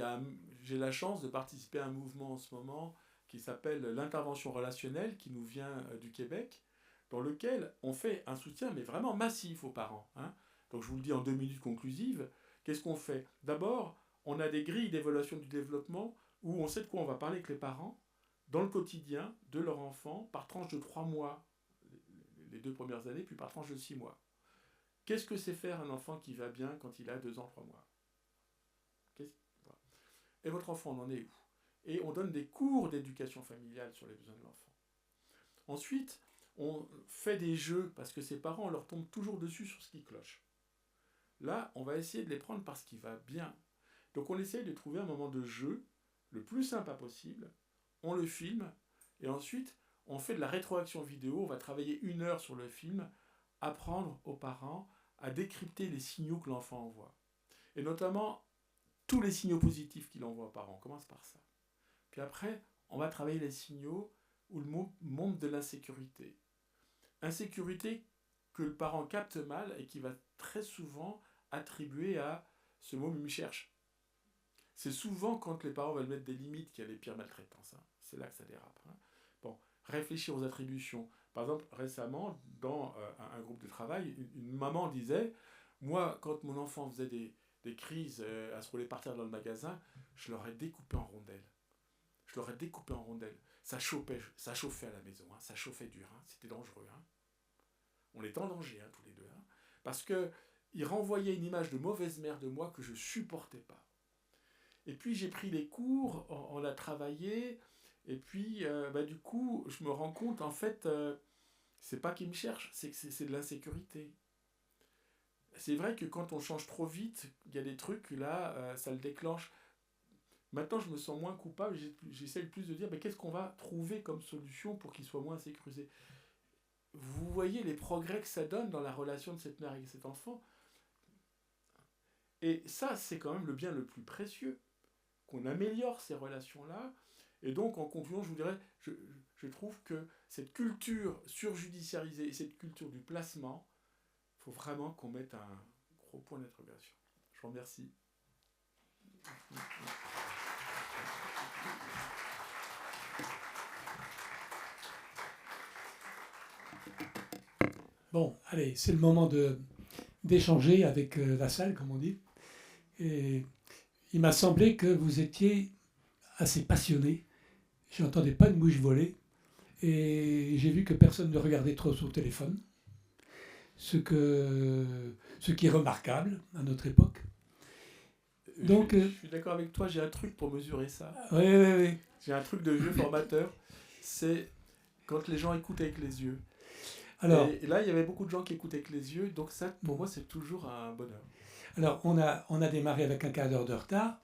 j'ai la chance de participer à un mouvement en ce moment qui s'appelle l'intervention relationnelle, qui nous vient du Québec, dans lequel on fait un soutien, mais vraiment massif aux parents. Hein. Donc je vous le dis en 2 minutes conclusives. Qu'est-ce qu'on fait ? D'abord, on a des grilles d'évaluation du développement où on sait de quoi on va parler avec les parents dans le quotidien de leur enfant par tranche de 3 mois, les 2 premières années, puis par tranche de 6 mois. Qu'est-ce que c'est faire un enfant qui va bien quand il a 2 ans, 3 mois ? Et votre enfant, on en est où ? Et on donne des cours d'éducation familiale sur les besoins de l'enfant. Ensuite, on fait des jeux, parce que ses parents, on leur tombe toujours dessus sur ce qui cloche. Là, on va essayer de les prendre par ce qui va bien. Donc on essaye de trouver un moment de jeu, le plus sympa possible, on le filme, et ensuite, on fait de la rétroaction vidéo, on va travailler 1 heure sur le film, apprendre aux parents à décrypter les signaux que l'enfant envoie. Et notamment, tous les signaux positifs qu'il envoie aux parents. On commence par ça. Puis après, on va travailler les signaux où le mot montre de l'insécurité. Insécurité que le parent capte mal et qui va très souvent attribuer à ce mot « me cherche ». C'est souvent quand les parents veulent mettre des limites qu'il y a les pires maltraitances. Hein. C'est là que ça dérape. Hein. Bon, réfléchir aux attributions. Par exemple, récemment, dans un groupe de travail, une maman disait « Moi, quand mon enfant faisait des crises à se rouler par terre dans le magasin, je l'aurais découpé en rondelles. Je l'aurais découpé en rondelles. Ça chauffait à la maison, hein, ça chauffait dur, hein, c'était dangereux. Hein. On était en danger, hein, tous les deux. Hein, parce qu'il renvoyait une image de mauvaise mère de moi que je ne supportais pas. Et puis j'ai pris les cours, on a travaillé, et puis du coup, je me rends compte, en fait, c'est pas qu'il me cherche, c'est que c'est de l'insécurité. C'est vrai que quand on change trop vite, il y a des trucs, là, ça le déclenche. Maintenant, je me sens moins coupable, j'essaie plus de dire, mais qu'est-ce qu'on va trouver comme solution pour qu'il soit moins sécurisé ? Vous voyez les progrès que ça donne dans la relation de cette mère avec cet enfant. Et ça, c'est quand même le bien le plus précieux, qu'on améliore ces relations-là. Et donc, en conclusion, je vous dirais, je trouve que cette culture surjudiciarisée et cette culture du placement, il faut vraiment qu'on mette un gros point d'interrogation. Je vous remercie. Bon, allez, c'est le moment d'échanger avec la salle, comme on dit. Et il m'a semblé que vous étiez assez passionné. Je n'entendais pas de mouche voler. Et j'ai vu que personne ne regardait trop son téléphone. Ce qui est remarquable à notre époque. Donc, je suis d'accord avec toi, j'ai un truc pour mesurer ça. Oui. J'ai un truc de vieux formateur. C'est quand les gens écoutent avec les yeux. Alors, et là, il y avait beaucoup de gens qui écoutent avec les yeux. Donc ça, pour moi, c'est toujours un bonheur. Alors, on a démarré avec un quart d'heure de retard.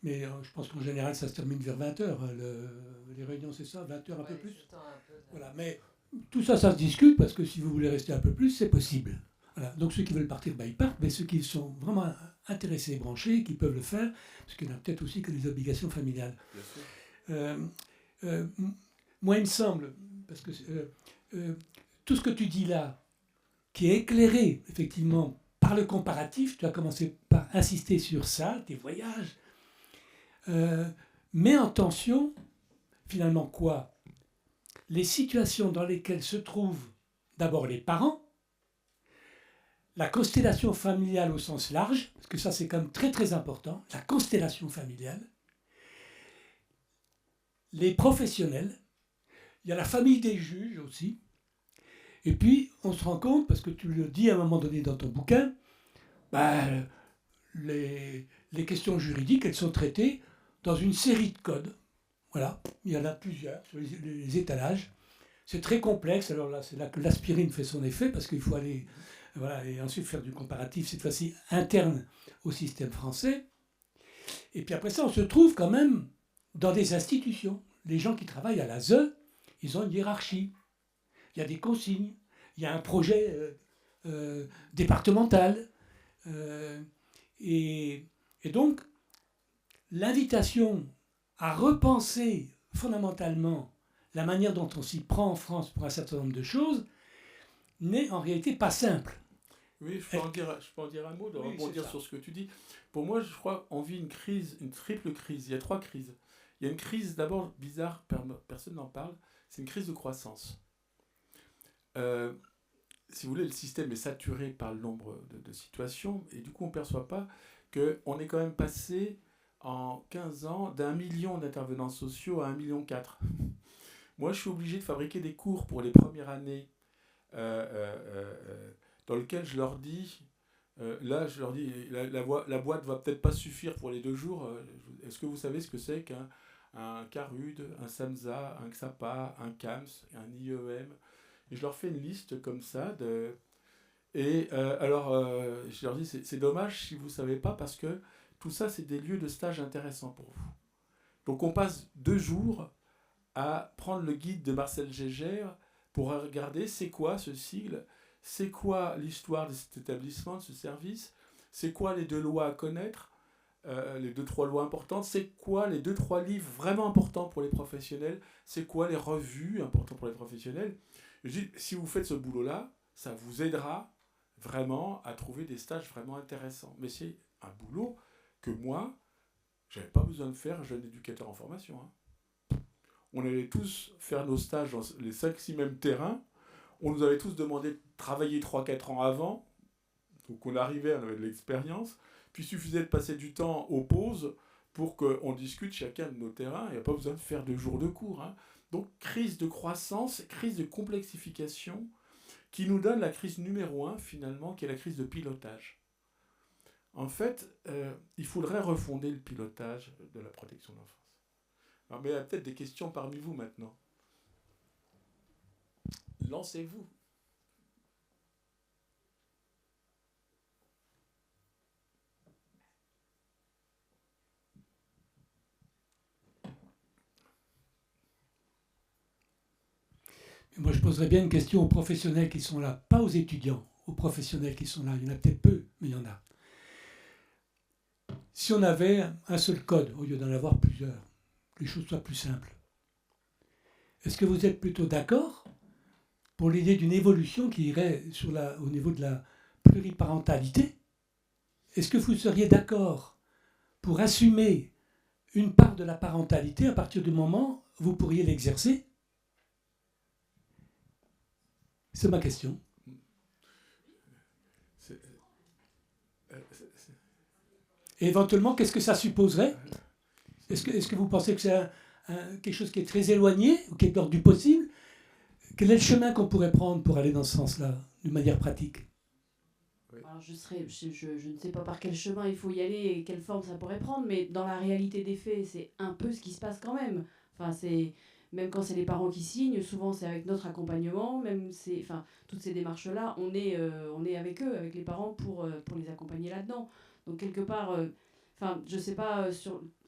Mais je pense qu'en général, ça se termine vers 20h. Les réunions, c'est ça, 20h, un peu plus. Voilà, mais tout ça, ça se discute, parce que si vous voulez rester un peu plus, c'est possible. Voilà. Donc ceux qui veulent partir, ils partent, mais ceux qui sont vraiment intéressés et branchés, qui peuvent le faire, parce qu'il y en a peut-être aussi que des obligations familiales. Bien sûr. Moi, il me semble parce que tout ce que tu dis là, qui est éclairé, effectivement, par le comparatif, tu as commencé par insister sur ça, tes voyages, met en tension, finalement, quoi? Les situations dans lesquelles se trouvent d'abord les parents, la constellation familiale au sens large, parce que ça c'est quand même très très important, la constellation familiale, les professionnels, il y a la famille des juges aussi, et puis on se rend compte, parce que tu le dis à un moment donné dans ton bouquin, les questions juridiques, elles sont traitées dans une série de codes. Voilà, il y en a plusieurs sur les étalages. C'est très complexe, alors là, c'est là que l'aspirine fait son effet, parce qu'il faut aller, voilà, et ensuite faire du comparatif, cette fois-ci interne au système français. Et puis après ça, on se trouve quand même dans des institutions. Les gens qui travaillent à l'ASE, ils ont une hiérarchie. Il y a des consignes, il y a un projet départemental. Et donc, l'invitation à repenser fondamentalement la manière dont on s'y prend en France pour un certain nombre de choses n'est en réalité pas simple. Oui, je peux en dire un mot, de rebondir sur ce que tu dis. Pour moi, je crois qu'on vit une crise, une triple crise. Il y a 3 crises. Il y a une crise d'abord bizarre, personne n'en parle, c'est une crise de croissance. Si vous voulez, le système est saturé par le nombre de situations, et du coup, on ne perçoit pas qu'on est quand même passé en 15 ans d'1 million d'intervenants sociaux à 1,4 million. Moi, je suis obligé de fabriquer des cours pour les premières années dans lesquels je leur dis, la boîte va peut-être pas suffire pour les 2 jours. Est-ce que vous savez ce que c'est qu'un CARUD, un SAMSA, un XAPA, un CAMS, un IEM? Et je leur fais une liste comme ça. Je leur dis, c'est dommage si vous ne savez pas, parce que tout ça, c'est des lieux de stage intéressants pour vous. Donc on passe 2 jours à prendre le guide de Marcel Gégère pour regarder c'est quoi ce sigle, c'est quoi l'histoire de cet établissement, de ce service, c'est quoi les 2 lois à connaître, les 2-3 lois importantes, c'est quoi les 2-3 livres vraiment importants pour les professionnels, c'est quoi les revues importantes pour les professionnels. Je dis, si vous faites ce boulot-là, ça vous aidera vraiment à trouver des stages vraiment intéressants. Mais c'est un boulot que moi, je n'avais pas besoin de faire, jeune éducateur en formation. On allait tous faire nos stages dans les 5-6 mêmes terrains. On nous avait tous demandé de travailler 3-4 ans avant. Donc on arrivait, on avait de l'expérience. Puis il suffisait de passer du temps aux pauses pour qu'on discute chacun de nos terrains. Il n'y a pas besoin de faire 2 jours de cours. Donc crise de croissance, crise de complexification, qui nous donne la crise numéro 1 finalement, qui est la crise de pilotage. En fait, il faudrait refonder le pilotage de la protection de l'enfance. Alors, mais il y a peut-être des questions parmi vous maintenant. Lancez-vous. Moi, je poserais bien une question aux professionnels qui sont là, pas aux étudiants, aux professionnels qui sont là. Il y en a peut-être peu, mais il y en a. Si on avait un seul code, au lieu d'en avoir plusieurs, que les choses soient plus simples, est-ce que vous êtes plutôt d'accord pour l'idée d'une évolution qui irait au niveau de la pluriparentalité? Est-ce que vous seriez d'accord pour assumer une part de la parentalité à partir du moment où vous pourriez l'exercer? C'est ma question. Et éventuellement, qu'est-ce que ça supposerait? Est-ce que vous pensez que c'est quelque chose qui est très éloigné ou qui est de l'ordre du possible? Quel est le chemin qu'on pourrait prendre pour aller dans ce sens-là, de manière pratique? Alors je ne sais pas par quel chemin il faut y aller et quelle forme ça pourrait prendre, mais dans la réalité des faits, c'est un peu ce qui se passe quand même. Enfin, même quand c'est les parents qui signent, souvent c'est avec notre accompagnement, toutes ces démarches-là, on est avec eux, avec les parents pour les accompagner là-dedans. Donc quelque part, je ne sais pas,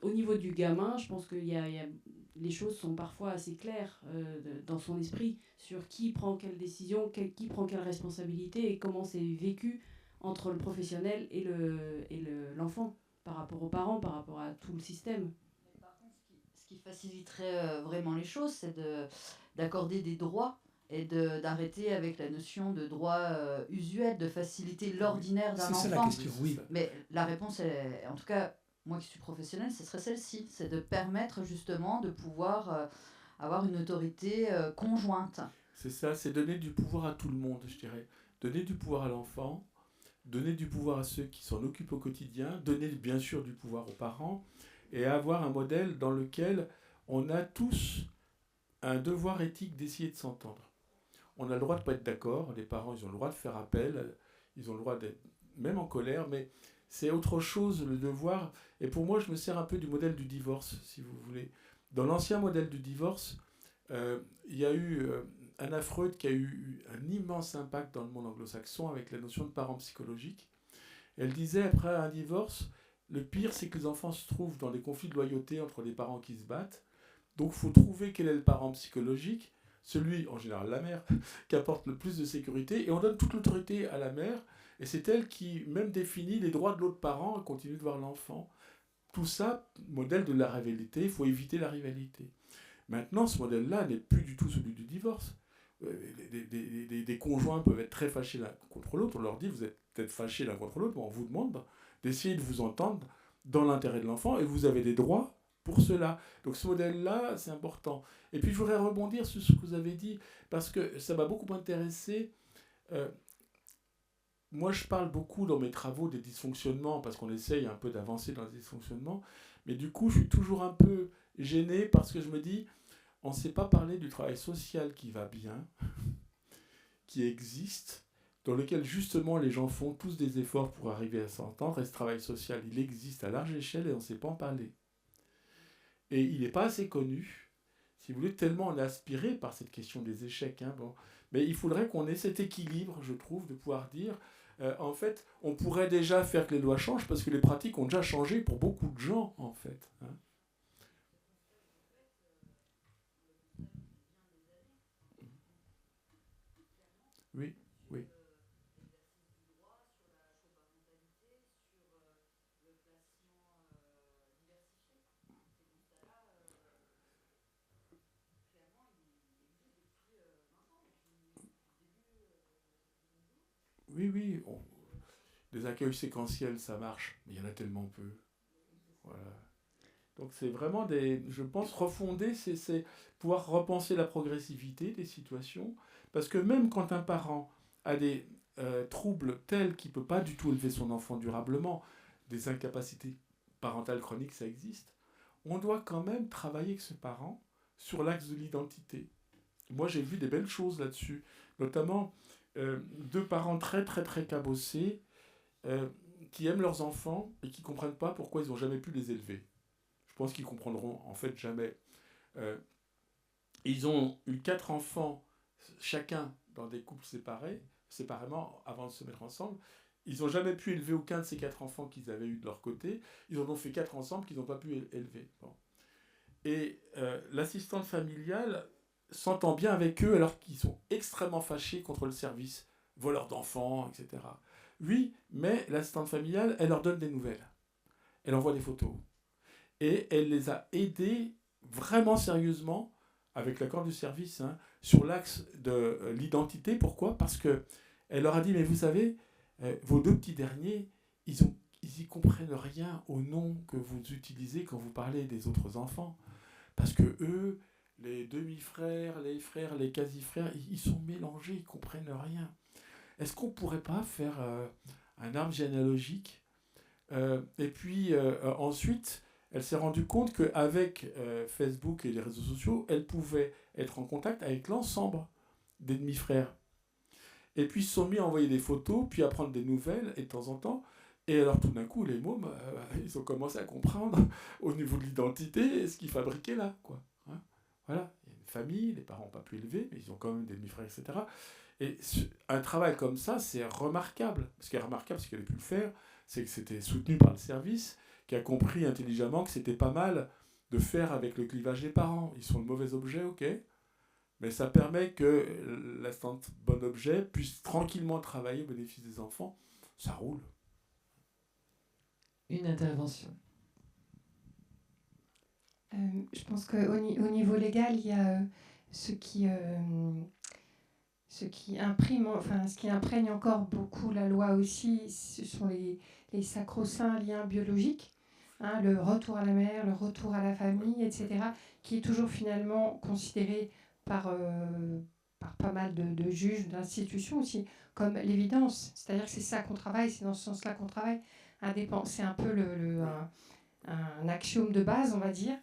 au niveau du gamin, je pense que les choses sont parfois assez claires dans son esprit sur qui prend quelle décision, qui prend quelle responsabilité et comment c'est vécu entre le professionnel et l'enfant, par rapport aux parents, par rapport à tout le système. Par contre, ce qui faciliterait vraiment les choses, c'est d'accorder des droits et d'arrêter avec la notion de droit usuel, de faciliter l'ordinaire d'un enfant. C'est ça la question, oui. Mais la réponse est, en tout cas, moi qui suis professionnelle, ce serait celle-ci, c'est de permettre justement de pouvoir avoir une autorité conjointe. C'est ça, c'est donner du pouvoir à tout le monde, je dirais. Donner du pouvoir à l'enfant, donner du pouvoir à ceux qui s'en occupent au quotidien, donner bien sûr du pouvoir aux parents, et avoir un modèle dans lequel on a tous un devoir éthique d'essayer de s'entendre. On a le droit de ne pas être d'accord, les parents ils ont le droit de faire appel, ils ont le droit d'être même en colère, mais c'est autre chose le devoir. Et pour moi, je me sers un peu du modèle du divorce, si vous voulez. Dans l'ancien modèle du divorce, il y a eu Anna Freud qui a eu un immense impact dans le monde anglo-saxon avec la notion de parents psychologiques. Elle disait, après un divorce, le pire, c'est que les enfants se trouvent dans des conflits de loyauté entre les parents qui se battent. Donc, il faut trouver quel est le parent psychologique, celui, en général la mère, qui apporte le plus de sécurité, et on donne toute l'autorité à la mère, et c'est elle qui même définit les droits de l'autre parent à continuer de voir l'enfant. Tout ça, modèle de la rivalité, il faut éviter la rivalité. Maintenant, ce modèle-là n'est plus du tout celui du divorce. Des conjoints peuvent être très fâchés l'un contre l'autre, on leur dit, vous êtes peut-être fâchés l'un contre l'autre, mais on vous demande d'essayer de vous entendre dans l'intérêt de l'enfant, et vous avez des droits pour cela. Donc ce modèle-là, c'est important. Et puis je voudrais rebondir sur ce que vous avez dit, parce que ça m'a beaucoup intéressé. Moi, je parle beaucoup dans mes travaux des dysfonctionnements, parce qu'on essaye un peu d'avancer dans les dysfonctionnements, mais du coup, je suis toujours un peu gêné, parce que je me dis, on ne sait pas parler du travail social qui va bien, qui existe, dans lequel justement les gens font tous des efforts pour arriver à s'entendre, et ce travail social, il existe à large échelle et on ne sait pas en parler. Et il n'est pas assez connu, si vous voulez, tellement on est aspiré par cette question des échecs. Bon. Mais il faudrait qu'on ait cet équilibre, je trouve, de pouvoir dire, en fait, on pourrait déjà faire que les lois changent, parce que les pratiques ont déjà changé pour beaucoup de gens, en fait. Oui, oui. Oui. Des accueils séquentiels, ça marche, mais il y en a tellement peu. Voilà. Donc c'est vraiment je pense, refonder, c'est pouvoir repenser la progressivité des situations, parce que même quand un parent a des troubles tels qu'il ne peut pas du tout élever son enfant durablement, des incapacités parentales chroniques, ça existe, on doit quand même travailler avec ce parent sur l'axe de l'identité. Moi, j'ai vu des belles choses là-dessus, notamment deux parents très, très, très cabossés qui aiment leurs enfants et qui ne comprennent pas pourquoi ils n'ont jamais pu les élever. Je pense qu'ils comprendront en fait jamais. Ils ont eu 4 enfants, chacun dans des couples séparément, avant de se mettre ensemble. Ils n'ont jamais pu élever aucun de ces 4 enfants qu'ils avaient eu de leur côté. Ils en ont fait 4 ensemble qu'ils n'ont pas pu élever. Bon. Et l'assistante familiale s'entend bien avec eux alors qu'ils sont extrêmement fâchés contre le service, voleurs d'enfants, etc. Oui, mais l'assistante familiale, elle leur donne des nouvelles. Elle envoie des photos. Et elle les a aidés vraiment sérieusement, avec l'accord du service, sur l'axe de l'identité. Pourquoi ? Parce qu'elle leur a dit, mais vous savez, vos 2 petits derniers, ils y comprennent rien au nom que vous utilisez quand vous parlez des autres enfants. Parce que eux, les demi-frères, les frères, les quasi-frères, ils sont mélangés, ils ne comprennent rien. Est-ce qu'on ne pourrait pas faire un arbre généalogique ? Et puis ensuite, elle s'est rendue compte qu'avec Facebook et les réseaux sociaux, elle pouvait être en contact avec l'ensemble des demi-frères. Et puis ils se sont mis à envoyer des photos, puis à prendre des nouvelles, et de temps en temps. Et alors tout d'un coup, les mômes, ils ont commencé à comprendre au niveau de l'identité ce qu'ils fabriquaient là, quoi. Voilà, il y a une famille, les parents n'ont pas pu élever, mais ils ont quand même des demi-frères, etc. Et un travail comme ça, c'est remarquable. Ce qui est remarquable, c'est qu'elle a pu le faire, c'est que c'était soutenu par le service, qui a compris intelligemment que c'était pas mal de faire avec le clivage des parents. Ils sont de mauvais objets, ok, mais ça permet que l'assistante bon objet puisse tranquillement travailler au bénéfice des enfants. Ça roule. Une intervention. je pense qu'au niveau légal, il y a ce qui imprègne encore beaucoup la loi aussi, ce sont les sacro-saints liens biologiques, hein, le retour à la mère, le retour à la famille, etc., qui est toujours finalement considéré par pas mal de juges, d'institutions aussi, comme l'évidence. C'est-à-dire que c'est ça qu'on travaille, c'est dans ce sens-là qu'on travaille. C'est un peu un axiome de base, on va dire.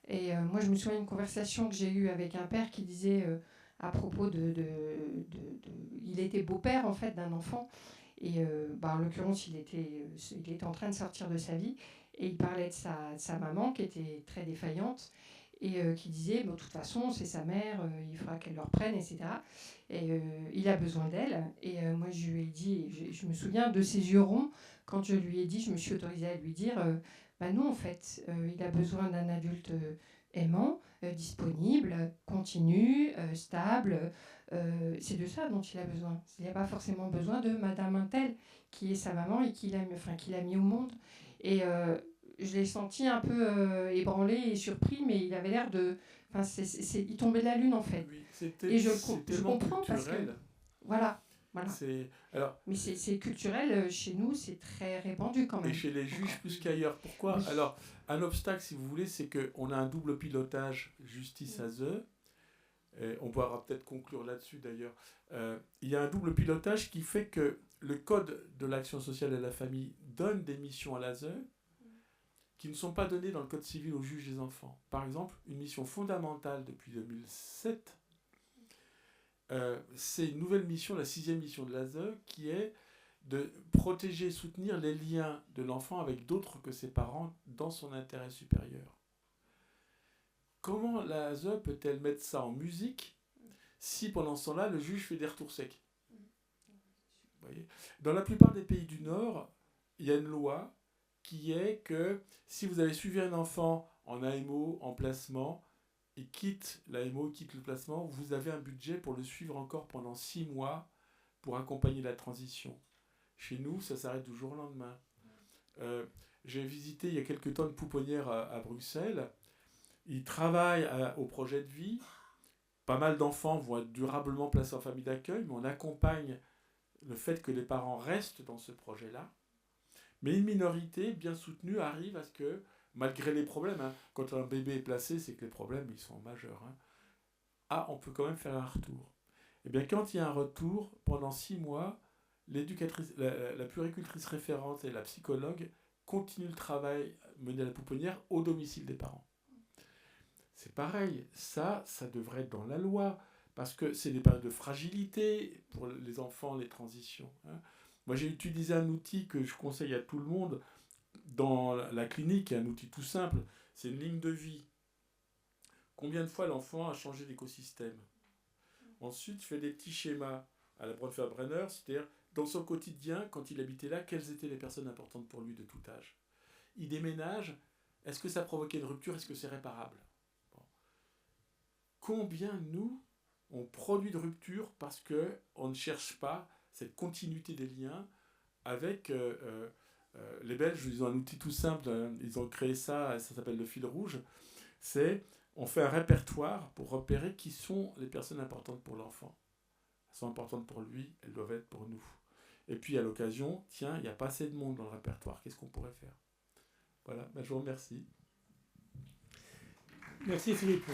Et moi, je me souviens d'une conversation que j'ai eue avec un père qui disait, à propos il était beau-père, en fait, d'un enfant. Et en l'occurrence, il était en train de sortir de sa vie. Et il parlait de sa maman, qui était très défaillante. Et qui disait, de toute façon, c'est sa mère, il faudra qu'elle le reprenne, etc. Et il a besoin d'elle. Et moi, je lui ai dit, je me souviens de ses yeux ronds, quand je lui ai dit, je me suis autorisée à lui dire, non, en fait, il a besoin d'un adulte aimant, disponible, continu, stable. C'est de ça dont il a besoin. Il n'a pas forcément besoin de Madame Untel, qui est sa maman et qui l'a mis au monde. Et je l'ai senti un peu ébranlé et surpris, mais il avait l'air de... il tombait de la lune, en fait. Oui, et je comprends parce que... Voilà. Mais c'est culturel, chez nous, c'est très répandu quand même. Et chez les juges plus qu'ailleurs. Pourquoi ? Oui. Alors, un obstacle, si vous voulez, c'est qu'on a un double pilotage justice-ASE. On pourra peut-être conclure là-dessus d'ailleurs. Il y a un double pilotage qui fait que le code de l'action sociale et de la famille donne des missions à l'ASE qui ne sont pas données dans le code civil aux juges des enfants. Par exemple, une mission fondamentale depuis 2007, c'est une nouvelle mission, la 6e mission de l'ASE, qui est de protéger et soutenir les liens de l'enfant avec d'autres que ses parents dans son intérêt supérieur. Comment l'ASE peut-elle mettre ça en musique si pendant ce temps-là, le juge fait des retours secs ? Vous voyez ? Dans la plupart des pays du Nord, il y a une loi qui est que si vous avez suivi un enfant en AMO, en placement, il quitte l'AMO, il quitte le placement, vous avez un budget pour le suivre encore pendant 6 mois pour accompagner la transition. Chez nous, ça s'arrête du jour au lendemain. J'ai visité il y a quelques temps une pouponnière à Bruxelles. Ils travaillent au projet de vie. Pas mal d'enfants vont être durablement placés en famille d'accueil, mais on accompagne le fait que les parents restent dans ce projet-là. Mais une minorité bien soutenue arrive à ce que, malgré les problèmes, quand un bébé est placé, c'est que les problèmes ils sont majeurs. On peut quand même faire un retour. Eh bien, quand il y a un retour, pendant 6 mois, l'éducatrice, la puéricultrice référente et la psychologue continuent le travail mené à la pouponnière au domicile des parents. C'est pareil, ça devrait être dans la loi, parce que c'est des périodes de fragilité pour les enfants, les transitions. Moi, j'ai utilisé un outil que je conseille à tout le monde dans la clinique, un outil tout simple, c'est une ligne de vie. Combien de fois l'enfant a changé d'écosystème ? Ensuite, je fais des petits schémas à la Bronfeld-Brenner, c'est-à-dire dans son quotidien, quand il habitait là, quelles étaient les personnes importantes pour lui de tout âge ? Il déménage, est-ce que ça provoquait une rupture ? Est-ce que c'est réparable ? Combien, nous, on produit de rupture parce qu'on ne cherche pas cette continuité des liens avec... les Belges, ils ont un outil tout simple, ils ont créé ça s'appelle le fil rouge, on fait un répertoire pour repérer qui sont les personnes importantes pour l'enfant. Elles sont importantes pour lui, elles doivent être pour nous. Et puis à l'occasion, tiens, il n'y a pas assez de monde dans le répertoire, qu'est-ce qu'on pourrait faire ? Voilà, je vous remercie. Merci Philippe.